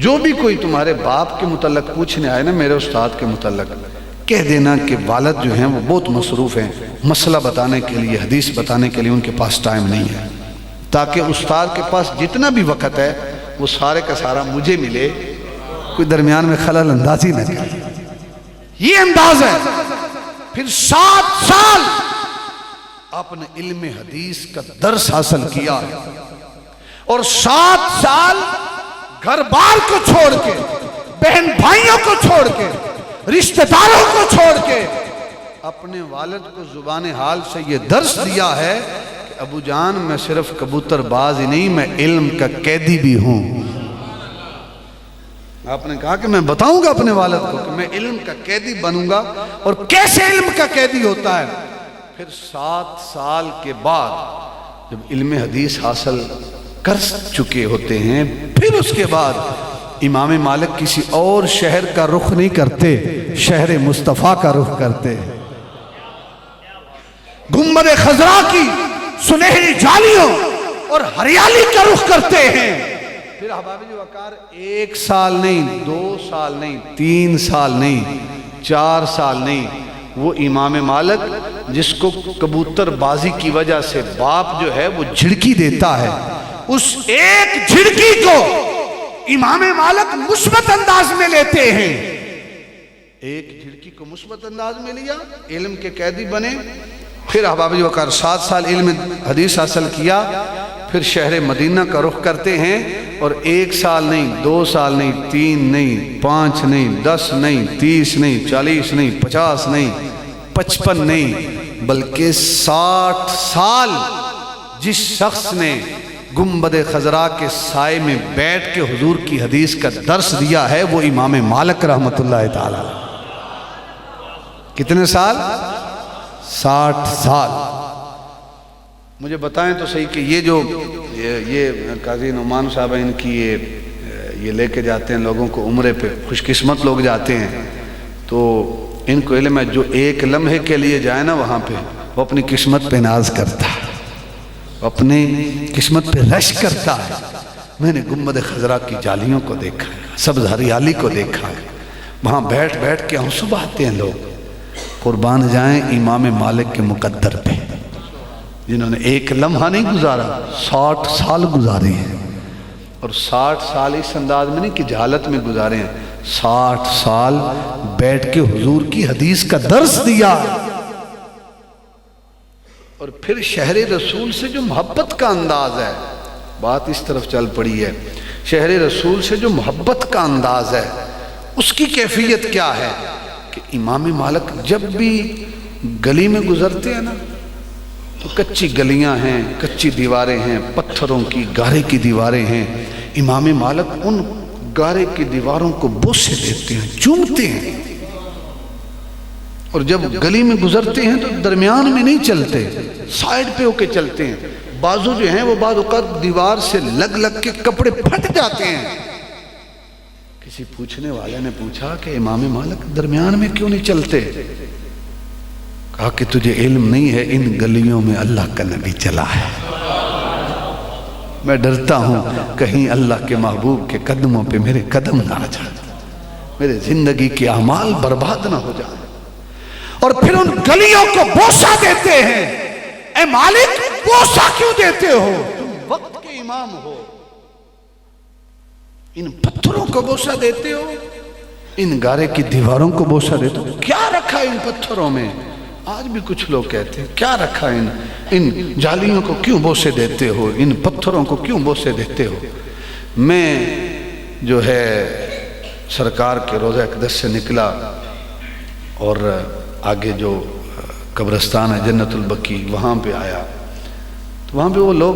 جو بھی کوئی تمہارے باپ کے متعلق پوچھنے آئے نا میرے استاد کے متعلق، کہہ دینا کہ والد جو ہیں وہ بہت مصروف ہیں، مسئلہ بتانے کے لیے، حدیث بتانے کے لیے ان کے پاس ٹائم نہیں ہے، تاکہ استاد کے پاس جتنا بھی وقت ہے وہ سارے کا سارا مجھے ملے، کوئی درمیان میں خلل اندازی نہ کرے۔ یہ انداز ہے۔ پھر 7 سال آپ نے علم حدیث کا درس حاصل کیا ہے، اور 7 سال گھر بار کو چھوڑ کے، بہن بھائیوں کو چھوڑ کے، رشتہ داروں کو چھوڑ کے اپنے والد کو زبان حال سے یہ درس دیا ہے کہ ابو جان میں صرف کبوتر باز ہی نہیں، میں علم کا قیدی بھی ہوں۔ آپ نے کہا کہ میں بتاؤں گا اپنے والد کو کہ میں علم کا قیدی بنوں گا، اور کیسے علم کا قیدی ہوتا ہے۔ پھر 7 سال کے بعد جب علم حدیث حاصل کر چکے ہوتے ہیں، پھر اس کے بعد امام مالک کسی اور شہر کا رخ نہیں کرتے، شہر مصطفیٰ کا رخ کرتے، گنبد خضرا کی سنہری جالیوں اور ہریالی کا رخ کرتے ہیں۔ پھر احباب وقار 1 سال نہیں، 2 سال نہیں، 3 سال نہیں، 4 سال نہیں، وہ امام مالک جس کو کبوتر بازی کی وجہ سے باپ جو ہے وہ جھڑکی دیتا ہے، اس ایک جھڑکی کو امام مالک مثبت انداز میں لیتے ہیں۔ ایک جھڑکی کو مثبت انداز میں لیا، علم کے قیدی بنے۔ پھر احباب وقار 7 سال علم حدیث حاصل کیا، پھر شہر مدینہ کا رخ کرتے ہیں، اور 1 سال نہیں، 2 سال نہیں، 3 نہیں، 5 نہیں، 10 نہیں، 30 نہیں، 40 نہیں، 50 نہیں، 55 نہیں، بلکہ 60 سال جس شخص نے گنبد خضرا کے سائے میں بیٹھ کے حضور کی حدیث کا درس دیا ہے وہ امام مالک رحمت اللہ تعالی۔ کتنے سال؟ 60 سال۔ مجھے بتائیں تو صحیح کہ یہ جو یہ قاضی نعمان صاحب ان کی یہ لے کے جاتے ہیں لوگوں کو عمرے پہ، خوش قسمت لوگ جاتے ہیں، تو ان کو علم ہے جو ایک لمحے کے لیے جائے نا وہاں پہ، وہ اپنی قسمت پہ ناز کرتا ہے، اپنی قسمت پہ رش کرتا ہے۔ میں نے گنبد خضرا کی جالیوں کو دیکھا ہے، سبز ہریالی کو دیکھا ہے، وہاں بیٹھ بیٹھ کے آنسو بہاتے ہیں لوگ۔ قربان جائیں امام مالک کے مقدر پہ، جنہوں نے ایک لمحہ نہیں گزارا، 60 سال گزارے ہیں، اور 60 سال اس انداز میں نہیں کہ جہالت میں گزارے ہیں، 60 سال بیٹھ کے حضور کی حدیث کا درس دیا، اور پھر شہر رسول سے جو محبت کا انداز ہے، بات اس طرف چل پڑی ہے، شہر رسول سے جو محبت کا انداز ہے، اس کی کیفیت کیا ہے کہ امام مالک جب بھی گلی میں گزرتے ہیں نا تو کچی گلیاں ہیں، کچی دیواریں ہیں، پتھروں کی گارے کی دیواریں ہیں، امام مالک ان گارے کی دیواروں کو بوسے دیتے ہیں، چومتے ہیں، اور جب گلی میں گزرتے ہیں تو درمیان میں نہیں چلتے، سائیڈ پہ ہو کے چلتے ہیں، بازو جو ہیں وہ بعض اوقات دیوار سے لگ لگ کے کپڑے پھٹ جاتے ہیں۔ کسی پوچھنے والے نے پوچھا کہ امام مالک درمیان میں کیوں نہیں چلتے؟ کہا کہ تجھے علم نہیں ہے، ان گلیوں میں اللہ کا نبی چلا ہے، میں ڈرتا ہوں کہیں اللہ کے محبوب کے قدموں پہ میرے قدم نہ آ جائیں، میرے زندگی کے اعمال برباد نہ ہو جائیں۔ اور پھر ان گلیوں کو بوسہ دیتے ہیں۔ اے مالک بوسہ کیوں دیتے ہو؟ تم وقت کے امام ہو، ان پتھروں کو بوسہ دیتے ہو، ان گارے کی دیواروں کو بوسہ دیتے ہو، کیا رکھا ان پتھروں میں؟ آج بھی کچھ لوگ کہتے ہیں کیا رکھا ان جالیوں کو کیوں بوسے دیتے ہو، ان پتھروں کو کیوں بوسے دیتے ہو؟ میں جو ہے سرکار کے روضہ اقدس سے نکلا اور آگے جو قبرستان ہے جنت البقیع وہاں پہ آیا، تو وہاں پہ وہ لوگ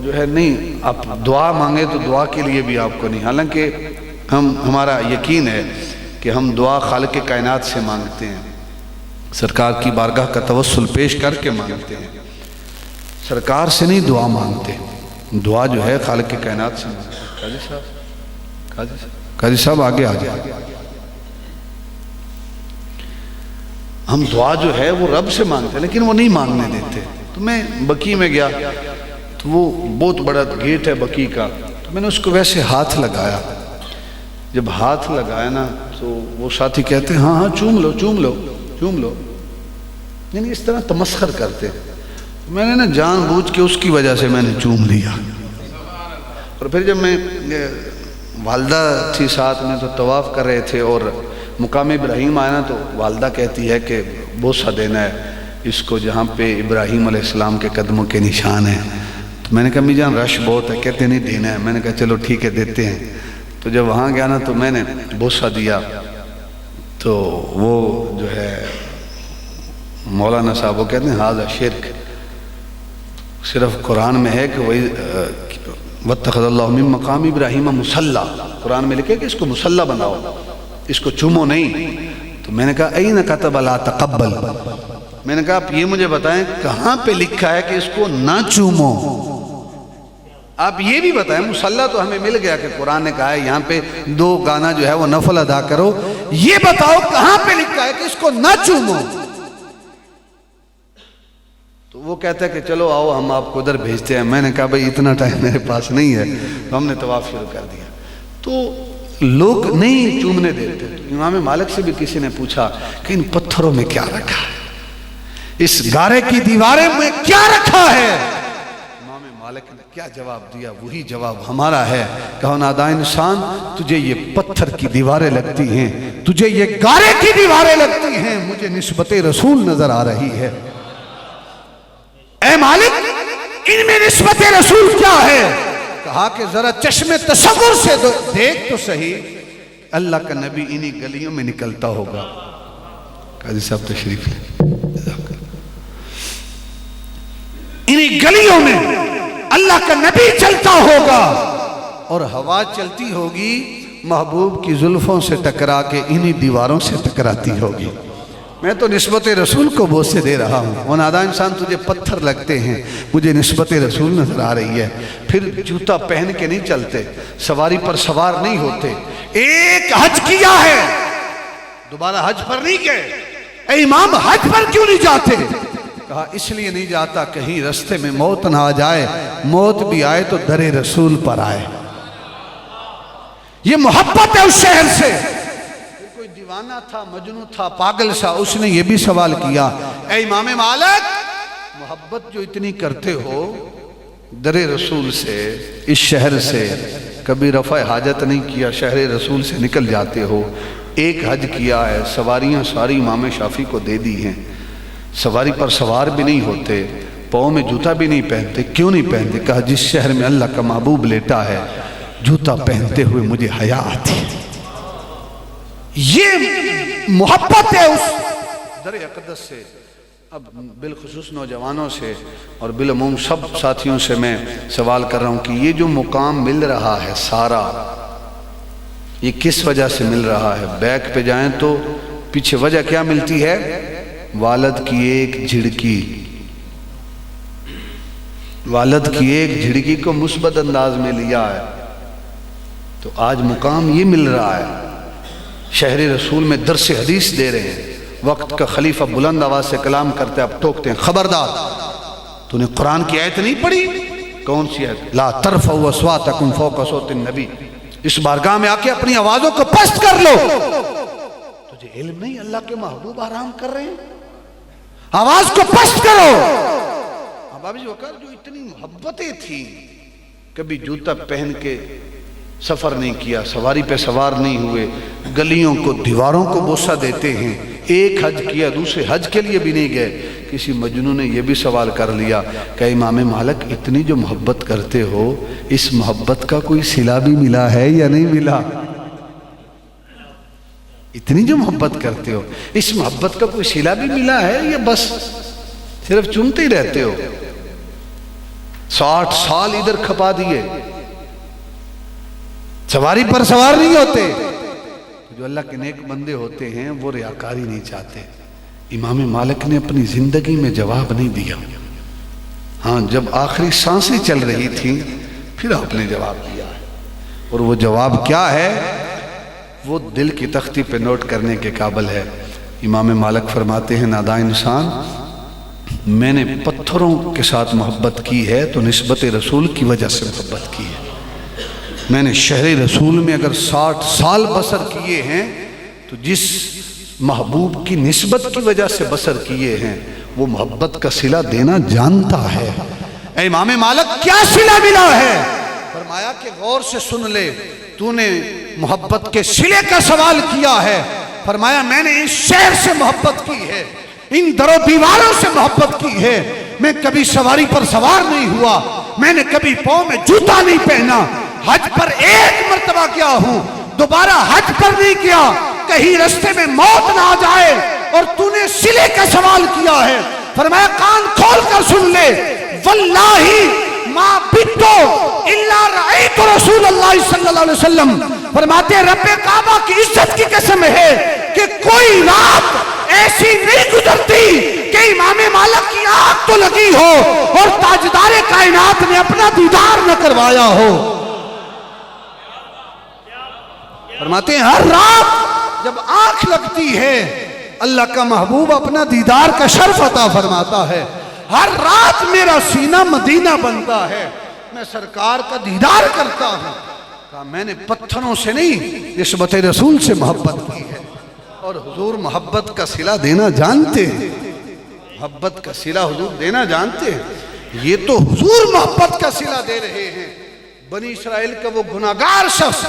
جو ہے نہیں، آپ دعا مانگے تو دعا کے لیے بھی آپ کو نہیں، حالانکہ ہمارا یقین ہے کہ ہم دعا خالق کائنات سے مانگتے ہیں، سرکار کی بارگاہ کا توسل پیش کر کے مانگتے ہیں، سرکار سے نہیں دعا مانگتے، دعا جو ہے خالق کائنات سے مانگتے ہیں۔ قاضی صاحب آگے آ جائے، ہم دعا جو ہے وہ رب سے مانگتے ہیں لیکن وہ نہیں مانگنے دیتے۔ تو میں بقیع میں گیا تو وہ بہت بڑا گیٹ ہے بقیع کا، تو میں نے اس کو ویسے ہاتھ لگایا، جب ہاتھ لگایا نا تو وہ ساتھی کہتے ہیں ہاں ہاں چوم لو چوم لو چوم لو، یعنی اس طرح تمسخر کرتے۔ میں نے نا جان بوجھ کے اس کی وجہ سے میں نے چوم لیا، اور پھر جب میں والدہ تھی ساتھ میں تو طواف کر رہے تھے اور مقام ابراہیم آیا نا تو والدہ کہتی ہے کہ بوسہ دینا ہے اس کو جہاں پہ ابراہیم علیہ السلام کے قدموں کے نشان ہیں۔ تو میں نے کہا امی جان رش بہت ہے، کہتے نہیں دینا ہے، میں نے کہا چلو ٹھیک ہے دیتے ہیں۔ تو جب وہاں گیا نا تو میں نے بوسہ دیا تو وہ جو ہے مولانا صاحب وہ کہتے ہیں ھذا شرک، صرف قرآن میں ہے کہ وہی واتخذ اللہ من مقام ابراہیم مصلی، قرآن میں لکھے کہ اس کو مصلی بناؤ، اس کو چومو نہیں۔ تو میں نے کہا این کتب لا تقبل، میں نے کہا آپ یہ مجھے بتائیں کہاں پہ لکھا ہے کہ اس کو نہ چومو؟ آپ یہ بھی بتائیں، مصلی تو ہمیں مل گیا کہ قرآن نے کہا ہے یہاں پہ 2 گانا جو ہے وہ نفل ادا کرو، یہ بتاؤ کہاں پہ لکھا ہے کہ اس کو نہ چومو؟ تو وہ کہتا ہے کہ چلو آؤ ہم آپ کو ادھر بھیجتے ہیں۔ میں نے کہا بھائی اتنا ٹائم میرے پاس نہیں ہے، تو ہم نے طواف شروع کر دیا۔ تو لوگ نہیں چومنے دیتے۔ امام مالک سے بھی کسی نے پوچھا کہ ان پتھروں میں کیا رکھا ہے، اس گارے کی دیواریں میں کیا رکھا ہے؟ امام مالک نے کیا جواب دیا؟ وہی جواب ہمارا ہے، کہو ناداں انسان تجھے یہ پتھر کی دیواریں لگتی ہیں، تجھے یہ گارے کی دیواریں لگتی ہیں، مجھے نسبت رسول نظر آ رہی ہے۔ اے مالک ان میں نسبت رسول کیا ہے؟ کہا کہ ذرا چشم تصور سے دیکھ تو صحیح، اللہ کا نبی انہی گلیوں میں نکلتا ہوگا۔ قاضی صاحب تشریف لیں، انہی گلیوں میں اللہ کا نبی چلتا ہوگا اور ہوا چلتی ہوگی محبوب کی زلفوں سے ٹکرا کے انہی دیواروں سے ٹکراتی ہوگی۔ میں تو نسبت رسول کو بوسے دے رہا ہوں، وہ ناداں انسان تجھے پتھر لگتے ہیں، مجھے نسبت رسول نظر آ رہی ہے۔ پھر جوتا پہن کے نہیں چلتے، سواری پر سوار نہیں ہوتے، ایک حج کیا ہے دوبارہ حج پر نہیں گئے۔ اے امام حج پر کیوں نہیں جاتے؟ کہا اس لیے نہیں جاتا کہیں رستے میں موت نہ آ جائے، موت بھی آئے تو در رسول پر آئے۔ یہ محبت ہے اس شہر سے۔ دیوانہ تھا، مجنون تھا، پاگل سا، اس نے یہ بھی سوال کیا اے امام مالک محبت جو اتنی کرتے ہو در رسول سے، اس شہر سے کبھی رفع حاجت نہیں کیا، شہر رسول سے نکل جاتے ہو، ایک حج کیا ہے، سواریاں ساری امام شافعی کو دے دی ہیں، سواری پر سوار بھی نہیں ہوتے، پاؤں میں جوتا بھی نہیں پہنتے، کیوں نہیں پہنتے؟ کہا جس شہر میں اللہ کا محبوب لیٹا ہے جوتا پہنتے ہوئے مجھے حیا آتی ہے۔ یہ محبت ہے اس در اقدس سے. اب بالخصوص نوجوانوں سے اور بالعموم سب ساتھیوں سے میں سوال کر رہا ہوں کہ یہ جو مقام مل رہا ہے سارا، یہ کس وجہ سے مل رہا ہے؟ بیک پہ جائیں تو پیچھے وجہ کیا ملتی ہے؟ والد کی ایک جھڑکی. والد کی ایک جھڑکی کو مثبت انداز میں لیا ہے تو آج مقام یہ مل رہا ہے. شہر رسول میں درس حدیث دے رہے ہیں، وقت کا خلیفہ بلند آواز سے کلام کرتے اب ٹوکتے ہیں، خبردار تو نے قرآن کی آیت نہیں پڑھی؟ کون سی آیت؟ لا ترفعوا اصواتکم فوق صوت النبی. اس بارگاہ میں آ کے اپنی آوازوں کو پست کر لو. تجھے علم نہیں اللہ کے محبوب آرام کر رہے ہیں؟ آواز کو پست کرو. بابا جی وقار جو اتنی محبتیں تھیں، کبھی جوتا پہن کے سفر نہیں کیا، سواری پہ سوار نہیں ہوئے، گلیوں کو دیواروں کو بوسہ دیتے ہیں، ایک حج کیا دوسرے حج کے لیے بھی نہیں گئے. کسی مجنون نے یہ بھی سوال کر لیا کہ امام مالک اتنی جو محبت کرتے ہو، اس محبت کا کوئی صلہ بھی ملا ہے یا نہیں ملا؟ اتنی جو محبت کرتے ہو، اس محبت کا کوئی صلہ بھی ملا ہے یا بس صرف چومتے ہی رہتے ہو؟ 60 سال ادھر کھپا دیے، سواری پر سوار نہیں ہوتے. جو اللہ کے نیک بندے ہوتے ہیں وہ ریاکاری نہیں چاہتے. امام مالک نے اپنی زندگی میں جواب نہیں دیا. ہاں جب آخری سانسیں چل رہی تھیں پھر آپ نے جواب دیا ہے، اور وہ جواب کیا ہے وہ دل کی تختی پہ نوٹ کرنے کے قابل ہے. امام مالک فرماتے ہیں ناداں انسان، میں نے پتھروں کے ساتھ محبت کی ہے تو نسبت رسول کی وجہ سے محبت کی ہے. میں نے شہر رسول میں اگر 60 سال بسر کیے ہیں تو جس محبوب کی نسبت کی وجہ سے بسر کیے ہیں وہ محبت کا صلہ دینا جانتا ہے. اے امام مالک کیا صلہ ملا ہے؟ فرمایا کہ غور سے سن لے، تو نے محبت کے صلے کا سوال کیا ہے. فرمایا میں نے اس شہر سے محبت کی ہے، ان در و دیواروں سے محبت کی ہے. میں کبھی سواری پر سوار نہیں ہوا، میں نے کبھی پاؤں میں جوتا نہیں پہنا. حج پر ایک مرتبہ کیا ہوں، دوبارہ حج پر نہیں کیا. کہیں رستے میں موت نہ آ جائے اور تو نے صلے کا سوال کیا ہے. فرمایا کان کھول کر سن لے، واللہ ما بتو الا رأیت رسول اللہ صلی اللہ علیہ وسلم. فرماتے رب کعبہ کی عزت کی قسم ہے کہ کوئی رات ایسی نہیں گزرتی کہ امام مالک کی آنکھ تو لگی ہو اور تاجدار کائنات نے اپنا دیدار نہ کروایا ہو. فرماتے ہیں ہر رات جب آنکھ لگتی ہے اللہ کا محبوب اپنا دیدار کا شرف عطا فرماتا ہے. ہر رات میرا سینہ مدینہ بنتا ہے، میں سرکار کا دیدار کرتا ہوں. کہا میں نے پتھروں سے نہیں نسبت رسول سے محبت کی ہے. اور حضور محبت کا صلہ دینا جانتے ہیں، محبت کا صلہ حضور دینا جانتے ہیں. یہ تو حضور محبت کا صلہ دے رہے ہیں. بنی اسرائیل کا وہ گناہگار شخص،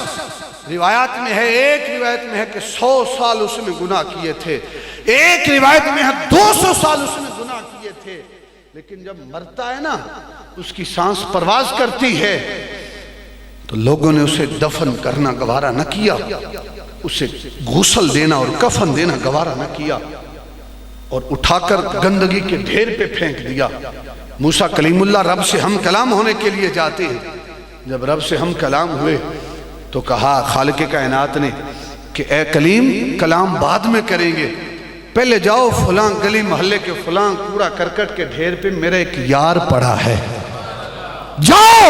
روایات میں ہے، ایک روایت میں ہے کہ 100 سال اس نے گناہ کیے تھے، ایک روایت میں ہے 200 سال اس نے گناہ کیے تھے. لیکن جب مرتا ہے نا، اس کی سانس پرواز کرتی ہے تو لوگوں نے اسے دفن کرنا گوارا نہ کیا، اسے غسل دینا اور کفن دینا گوارا نہ کیا، اور اٹھا کر گندگی کے ڈھیر پہ پھینک دیا. موسیٰ کلیم اللہ رب سے ہم کلام ہونے کے لیے جاتے ہیں. جب رب سے ہم کلام ہوئے تو کہا خالق کائنات نے کہ اے کلیم کلام بعد میں کریں گے، پہلے جاؤ فلاں گلی محلے کے فلاں کوڑا کرکٹ کے ڈھیر پہ میرا ایک یار پڑا ہے، جاؤ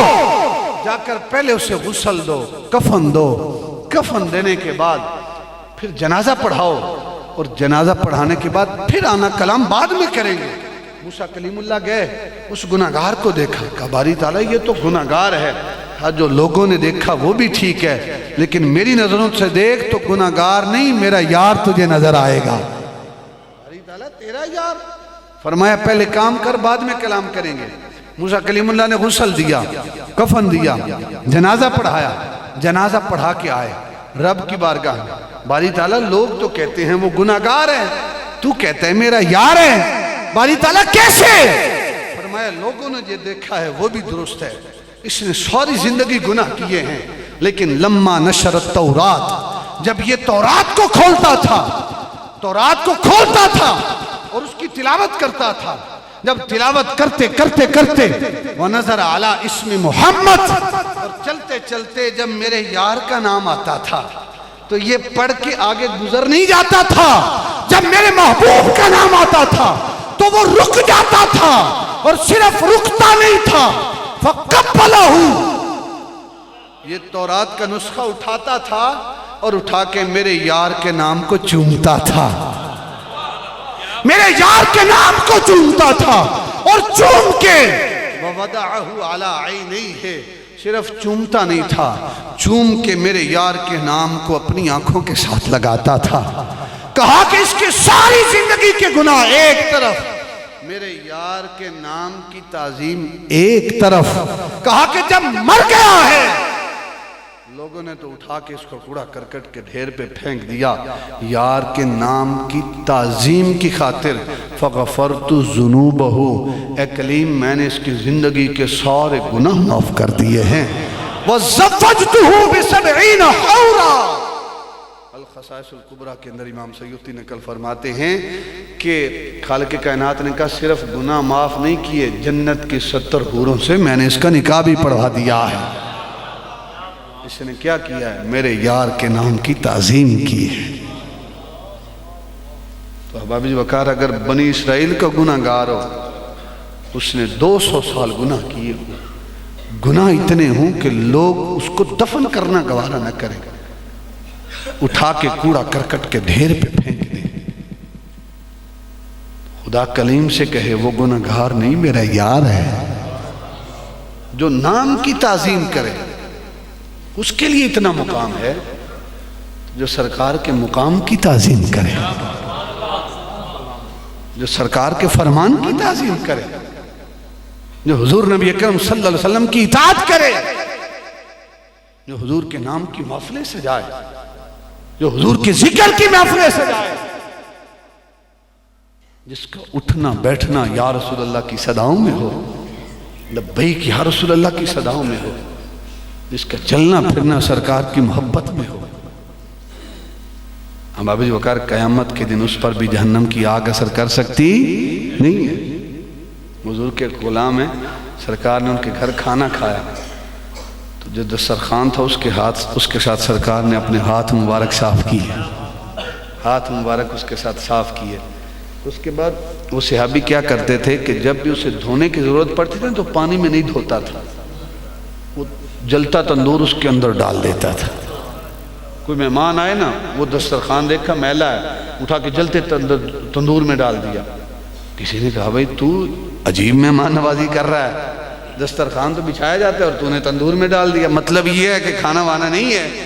جا کر پہلے اسے غسل دو، کفن دو. کفن دینے کے بعد پھر جنازہ پڑھاؤ، اور جنازہ پڑھانے کے بعد پھر آنا، کلام بعد میں کریں گے. موسیٰ کلیم اللہ گئے، اس گناہگار کو دیکھا، کہا باری تعالیٰ یہ تو گناہگار ہے. جو لوگوں نے دیکھا وہ بھی ٹھیک ہے، لیکن میری نظروں سے دیکھ تو گناہگار نہیں، میرا یار تجھے نظر آئے گا. باری تعالیٰ تیرا یار؟ فرمایا پہلے کام کر بعد میں کلام کریں گے. موسیٰ کلیم اللہ نے غسل دیا، کفن دیا، جنازہ پڑھایا. جنازہ پڑھا کے آئے رب کی بارگاہ میں. باری تعالیٰ لوگ تو کہتے ہیں وہ گناہگار ہے، تو کہتا ہے میرا یار ہے. باری تعالیٰ کیسے؟ فرمایا لوگوں نے یہ دیکھا ہے وہ بھی درست ہے، اس نے ساری زندگی گناہ کیے ہیں، لیکن لما نشر التورات، جب یہ تورات کو کھولتا تھا، تورات کو کھولتا تھا اور اس کی تلاوت کرتا تھا، جب تلاوت کرتے کرتے کرتے وَنَظَرَ عَلَىٰ اسم محمد، اور چلتے چلتے جب میرے یار کا نام آتا تھا تو یہ پڑھ کے آگے گزر نہیں جاتا تھا، جب میرے محبوب کا نام آتا تھا تو وہ رک جاتا تھا، اور صرف رکتا نہیں تھا فَقَبَّلَهُ، یہ تورات کا نسخہ اٹھاتا تھا اور اٹھا کے میرے یار کے نام کو چومتا تھا، میرے یار کے نام کو چومتا تھا، اور چوم کے وَوَضَعَهُ عَلَىٰ عَيْنَيْهِ، صرف چومتا نہیں تھا، چوم کے میرے یار کے نام کو اپنی آنکھوں کے ساتھ لگاتا تھا۔ کہا کہ اس کی ساری زندگی کے گناہ ایک طرف، میرے یار کے نام کی تعظیم ایک طرف۔ کہا کہ جب مر گیا ہے لوگوں نے تو اٹھا کے اس کو کوڑا کرکٹ کے ڈھیر پہ پھینک دیا، یار کے نام کی تعظیم کی خاطر فغفرت ذنوبہ، اے کلیم میں نے اس کی زندگی کے سارے گناہ معاف کر دیے ہیں۔ وَزَوَّجْتُهُ ب70 حورا، الخصائص الکبریٰ کے اندر امام سیوطی نے کل فرماتے ہیں کہ خالق کائنات نے کہا صرف گناہ معاف نہیں کیے، جنت کی 70 حوروں سے میں نے اس کا نکاح بھی پڑھوا دیا ہے۔ اس نے کیا کیا ہے؟ میرے یار کے نام کی تعظیم کی ہے۔ تو احباب وقار، اگر بنی اسرائیل کا گناہ گار ہو، اس نے 200 سال گناہ کیے ہوں، گناہ اتنے ہوں کہ لوگ اس کو دفن کرنا گوارا نہ کریں، اٹھا کے کوڑا کرکٹ کے ڈھیر پہ پھینک دیں، خدا کلیم سے کہے وہ گناہ گار نہیں، میرا یار ہے۔ جو نام کی تعظیم کرے اس کے لیے اتنا مقام ہے، جو سرکار کے مقام کی تعظیم کرے، جو سرکار کے فرمان کی تعظیم کرے، جو حضور نبی اکرم صلی اللہ علیہ وسلم کی اطاعت کرے، جو حضور کے نام کی محفلیں سجائے، جو حضور کے ذکر کی محفلیں سجائے، جس کا اٹھنا بیٹھنا یا رسول اللہ کی صداؤں میں ہو، لبیک یا رسول اللہ کی صداؤں میں ہو، جس کا چلنا پھرنا سرکار کی محبت میں ہو۔ احباب وقار، قیامت کے دن اس پر بھی جہنم کی آگ اثر کر سکتی نہیں ہے۔ حضور کے غلام ہیں، سرکار نے ان کے گھر کھانا کھایا تو جو دسترخوان تھا اس کے ساتھ سرکار نے اپنے ہاتھ مبارک صاف کیے، ہاتھ مبارک اس کے ساتھ صاف کیے۔ اس کے بعد وہ صحابی کیا کرتے تھے کہ جب بھی اسے دھونے کی ضرورت پڑتی تھی تو پانی میں نہیں دھوتا تھا، وہ جلتا تندور اس کے اندر ڈال دیتا تھا۔ کوئی مہمان آئے نا، وہ دسترخوان دیکھا میلا ہے، اٹھا کے جلتے تندور میں ڈال دیا۔ کسی نے کہا بھائی تو عجیب مہمان نوازی کر رہا ہے، دسترخوان تو بچھایا جاتا ہے اور تو نے تندور میں ڈال دیا، مطلب یہ ہے کہ کھانا وانا نہیں ہے۔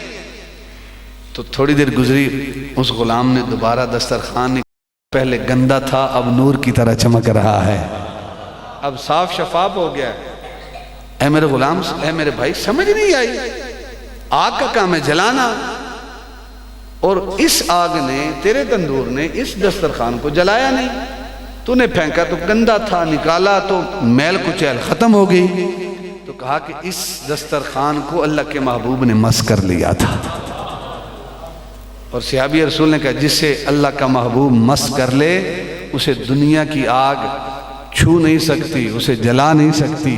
تو تھوڑی دیر گزری، اس غلام نے دوبارہ دسترخوان، پہلے گندا تھا اب نور کی طرح چمک رہا ہے، اب صاف شفاف ہو گیا ہے۔ اے میرے غلام، اے میرے بھائی، سمجھ نہیں آئی؟ آگ کا کام ہے جلانا، اور اس آگ نے، تیرے تندور نے اس دسترخوان کو جلایا نہیں، تو نے پھینکا تو گندا تھا، نکالا تو میل کچیل ختم ہو گئی۔ تو کہا کہ اس دسترخوان کو اللہ کے محبوب نے مس کر لیا تھا، اور صحابی رسول نے کہا جسے اللہ کا محبوب مس کر لے اسے دنیا کی آگ چھو نہیں سکتی، اسے جلا نہیں سکتی۔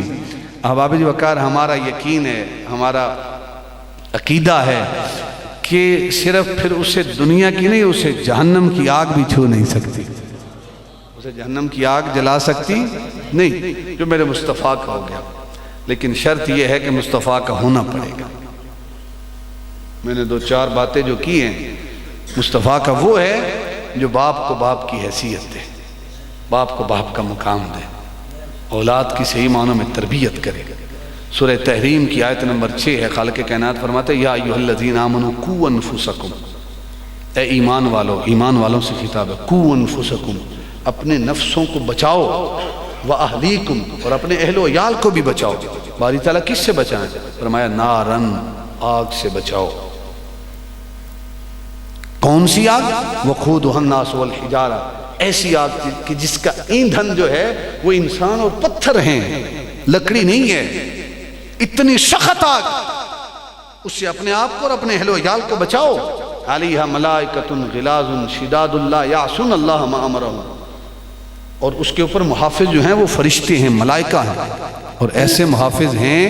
احباب وقار، ہمارا یقین ہے، ہمارا عقیدہ ہے کہ صرف پھر اسے دنیا کی نہیں، اسے جہنم کی آگ بھی چھو نہیں سکتی، اسے جہنم کی آگ جلا سکتی نہیں، جو میرے مصطفیٰ کا ہو گیا۔ لیکن شرط یہ ہے کہ مصطفیٰ کا ہونا پڑے گا۔ میں نے 2-4 باتیں جو کی ہیں، مصطفیٰ کا وہ ہے جو باپ کو باپ کی حیثیت دے، باپ کو باپ کا مقام دے، اولاد کی صحیح معنوں میں تربیت کرے۔ سورہ تحریم کی آیت نمبر 6 ہے، خالق کائنات فرماتے ہیں یا ایھا الذین آمنوا قوا انفسکم، اے ایمان والو، ایمان والوں سے خطاب ہے، قوا انفسکم، اپنے نفسوں کو بچاؤ، واہلیکم، اور اپنے اہل و عیال کو بھی بچاؤ۔ باری تعالیٰ کس سے بچائیں؟ فرمایا نارن، آگ سے بچاؤ۔ کون سی آگ؟ وقودھا الناس والحجارہ، ایسی آگ کہ جس کا ایندھن جو ہے وہ انسان اور پتھر ہیں، لکڑی نہیں ہے، اتنی سخت آگ، اس سے اپنے آپ کو اور اپنے اہل و عیال کو بچاؤ۔ علیہا ملائکۃ غلاظ شداد لا یعصون اللہ ما امرہم، اور اس کے اوپر محافظ جو ہیں وہ فرشتے ہیں، ملائکہ ہیں، اور ایسے محافظ ہیں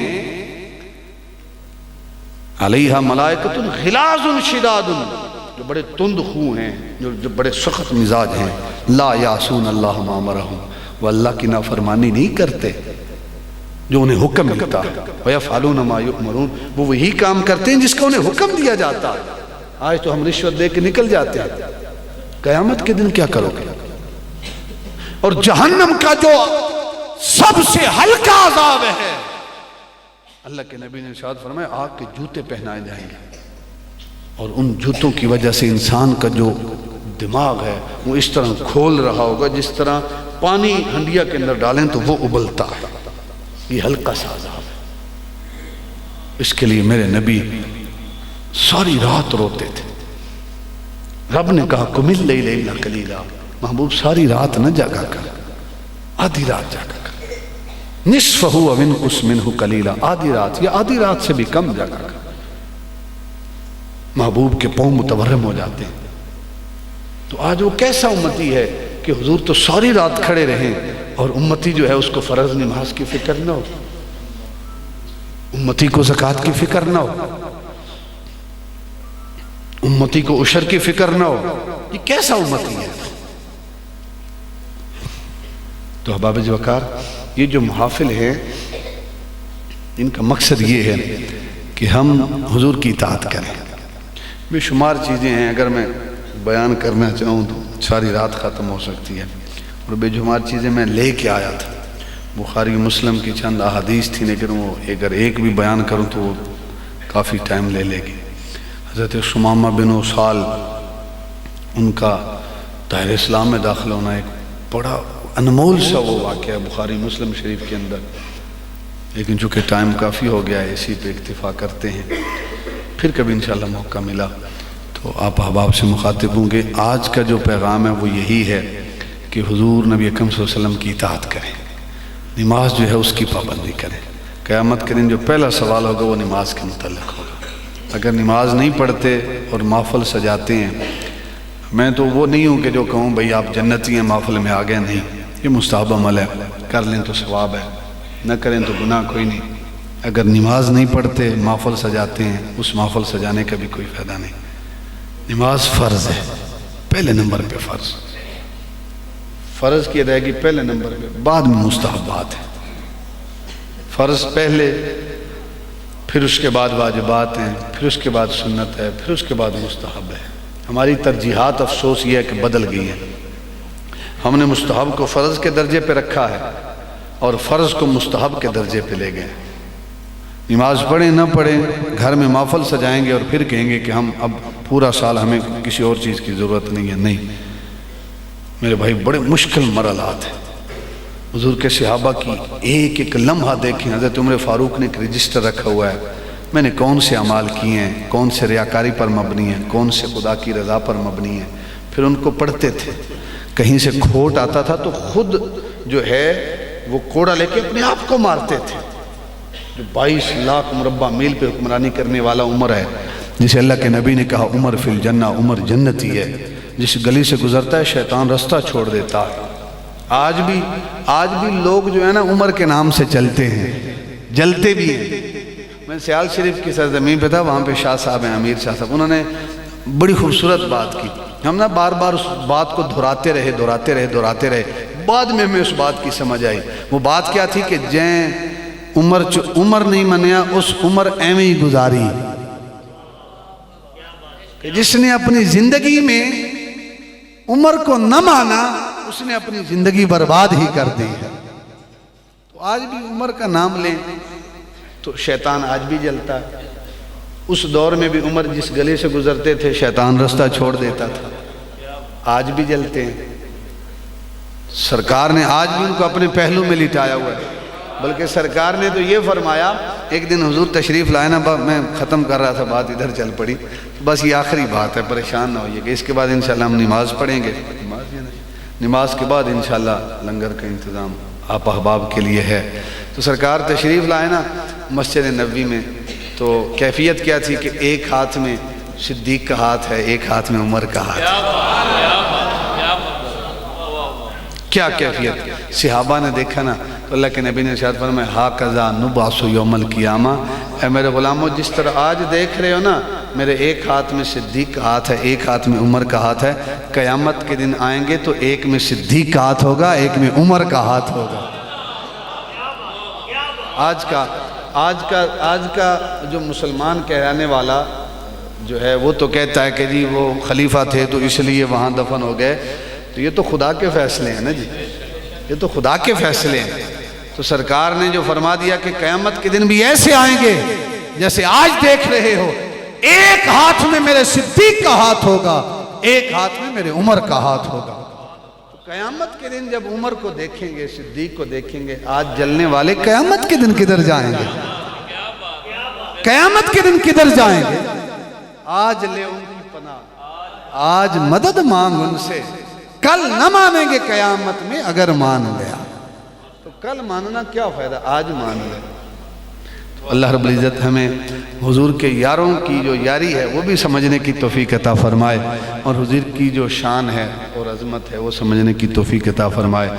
علیہا ملائکۃ غلاظ شداد، جو بڑے تند خو ہیں، جو بڑے سخت مزاج ہیں، لا یعصون اللہ ما امرہم، وہ اللہ کی نافرمانی نہیں کرتے جو انہیں حکم ملتا ہے، وَيَفْعَلُونَ مَا يُؤْمَرُونَ، وہ وہی کام کرتے ہیں جس کا انہیں حکم دیا جاتا ہے۔ آج تو ہم رشوت دے کے نکل جاتے ہیں، قیامت کے دن کیا کرو گے؟ اور جہنم کا جو سب سے ہلکا عذاب ہے، اللہ کے نبی نے ارشاد فرمایا آگ کے جوتے پہنائے جائیں گے، اور ان جوتوں کی وجہ سے انسان کا جو دماغ ہے وہ اس طرح کھول رہا ہوگا جس طرح پانی ہنڈیا کے اندر ڈالیں تو وہ ابلتا ہے۔ یہ ہلکا سا عذاب ہے۔ اس کے لیے میرے نبی ساری رات روتے تھے۔ رب نے کہا قم اللیل الا قلیلا، محبوب ساری رات نہ جاگا کر، آدھی رات جاگا کر، نصفہ او انقص منہ قلیلا، آدھی رات یا آدھی رات سے بھی کم جاگا کر۔ محبوب کے پاؤں متورم ہو جاتے ہیں۔ تو آج وہ کیسا امتی ہے کہ حضور تو ساری رات کھڑے رہیں اور امتی جو ہے اس کو فرض نماز کی فکر نہ ہو، امتی کو زکوٰۃ کی فکر نہ ہو، امتی کو عشر کی فکر نہ ہو۔ یہ کیسا امتی ہے؟ تو احباب وقار، یہ جو محافل ہیں ان کا مقصد یہ ہے کہ ہم حضور کی اطاعت کریں۔ بے شمار چیزیں ہیں، اگر میں بیان کرنا چاہوں تو ساری رات ختم ہو سکتی ہے، اور بے شمار چیزیں میں لے کے آیا تھا۔ بخاری مسلم کی چند احادیث تھی، لیکن وہ اگر ایک بھی بیان کروں تو وہ کافی ٹائم لے لے گی۔ حضرت ثمامہ بن اسال، ان کا دائرہ اسلام میں داخل ہونا ایک بڑا انمول سا وہ واقعہ ہے بخاری مسلم شریف کے اندر، لیکن چونکہ ٹائم کافی ہو گیا ہے اسی پہ اکتفا کرتے ہیں، پھر کبھی انشاءاللہ موقع ملا تو آپ احباب سے مخاطب ہوں گے۔ آج کا جو پیغام ہے وہ یہی ہے کہ حضور نبی اکرم صلی اللہ علیہ وسلم کی اطاعت کریں، نماز جو ہے اس کی پابندی کریں۔ قیامت کے دن جو پہلا سوال ہوگا وہ نماز کے متعلق ہوگا۔ اگر نماز نہیں پڑھتے اور محفل سجاتے ہیں، میں تو وہ نہیں ہوں کہ جو کہوں بھئی آپ جنتی ہیں محفل میں آگئے، نہیں، یہ مستحب عمل ہے، کر لیں تو ثواب ہے، نہ کریں تو گناہ کوئی نہیں۔ اگر نماز نہیں پڑھتے محفل سجاتے ہیں، اس محفل سجانے کا بھی کوئی فائدہ نہیں۔ نماز فرض ہے، پہلے نمبر پہ فرض، فرض کی ادائیگی پہلے نمبر پہ، بعد میں مستحبات ہے۔ فرض پہلے، پھر اس کے بعد واجبات ہیں، پھر اس کے بعد سنت ہے، پھر اس کے بعد مستحب ہے۔ ہماری ترجیحات افسوس یہ ہے کہ بدل گئی ہیں۔ ہم نے مستحب کو فرض کے درجے پہ رکھا ہے اور فرض کو مستحب کے درجے پہ لے گئے۔ نماز پڑھیں نہ پڑھیں، گھر میں محفل سجائیں گے اور پھر کہیں گے کہ ہم اب پورا سال ہمیں کسی اور چیز کی ضرورت نہیں ہے۔ نہیں میرے بھائی، بڑے مشکل مرحلات ہیں۔ حضور کے صحابہ کی ایک ایک لمحہ دیکھیں۔ حضرت عمر فاروق نے ایک رجسٹر رکھا ہوا ہے، میں نے کون سے اعمال کیے ہیں، کون سے ریاکاری پر مبنی ہیں، کون سے خدا کی رضا پر مبنی ہیں، پھر ان کو پڑھتے تھے۔ کہیں سے کھوٹ آتا تھا تو خود جو ہے وہ کوڑا لے کے اپنے آپ کو مارتے تھے۔ جو 22 لاکھ مربع میل پہ حکمرانی کرنے والا عمر ہے، جسے اللہ کے نبی نے کہا عمر فی الجنہ، عمر جنتی ہے، جس گلی سے گزرتا ہے شیطان رستہ چھوڑ دیتا ہے۔ آج بھی لوگ جو ہے نا عمر کے نام سے چلتے ہیں، جلتے بھی ہیں۔ میں سیال شریف کی سرزمین پہ تھا، وہاں پہ شاہ صاحب ہیں، امیر شاہ صاحب، انہوں نے بڑی خوبصورت بات کی۔ ہم نا بار بار اس بات کو دہراتے رہے، بعد میں ہمیں اس بات کی سمجھ آئی۔ وہ بات کیا تھی کہ جیں عمر نہیں منیا اس عمر ایویں ہی گزاری، کہ جس نے اپنی زندگی میں عمر کو نہ مانا اس نے اپنی زندگی برباد ہی کر دی ہے۔ تو آج بھی عمر کا نام لیں تو شیطان آج بھی جلتا ہے۔ اس دور میں بھی عمر جس گلے سے گزرتے تھے شیطان رستہ چھوڑ دیتا تھا، آج بھی جلتے ہیں۔ سرکار نے آج بھی ان کو اپنے پہلو میں لٹایا ہوا ہے، بلکہ سرکار نے تو یہ فرمایا، ایک دن حضور تشریف لائے نا، میں ختم کر رہا تھا بات، ادھر چل پڑی، بس یہ آخری بات ہے، پریشان نہ ہوئیے کہ اس کے بعد انشاءاللہ ہم نماز پڑھیں گے، نماز کے بعد انشاءاللہ لنگر کا انتظام آپ احباب کے لیے ہے۔ تو سرکار تشریف لائے نا مسجد نبوی میں، تو کیفیت کیا تھی کہ ایک ہاتھ میں صدیق کا ہاتھ ہے، ایک ہاتھ میں عمر کا ہاتھ ہے۔ کیا کیفیت! صحابہ نے دیکھا نا تو اللہ کے نبی نے ارشاد فرمایا ہاکذا نبعث یوم القیامہ، اے میرے غلاموں جس طرح آج دیکھ رہے ہو نا میرے ایک ہاتھ میں صدیق کا ہاتھ ہے، ایک ہاتھ میں عمر کا ہاتھ ہے، قیامت کے دن آئیں گے تو ایک میں صدیق کا ہاتھ ہوگا، ایک میں عمر کا ہاتھ ہوگا۔ آج کا جو مسلمان کہلانے والا جو ہے وہ تو کہتا ہے کہ جی وہ خلیفہ تھے تو اس لیے وہاں دفن ہو گئے، تو یہ تو خدا کے فیصلے ہیں نا جی، یہ تو خدا کے فیصلے ہیں۔ تو سرکار نے جو فرما دیا کہ قیامت کے دن بھی ایسے آئیں گے جیسے آج دیکھ رہے ہو، ایک ہاتھ میں میرے صدیق کا ہاتھ ہوگا، ایک ہاتھ میں میرے عمر کا ہاتھ ہوگا۔ تو قیامت کے دن جب عمر کو دیکھیں گے، صدیق کو دیکھیں گے، آج جلنے والے قیامت کے دن کدھر جائیں گے؟ قیامت کے دن کدھر جائیں گے؟ آج لے ان کی پناہ، آج مدد مانگ ان سے، کل نہ مانیں گے قیامت میں اگر مان لیا۔ تو کل ماننا کیا فائدہ، آج مان لے۔ تو اللہ رب العزت ہمیں حضور کے یاروں کی جو یاری ہے وہ بھی سمجھنے کی توفیق عطا فرمائے، اور حضور کی جو شان ہے اور عظمت ہے وہ سمجھنے کی توفیق عطا فرمائے۔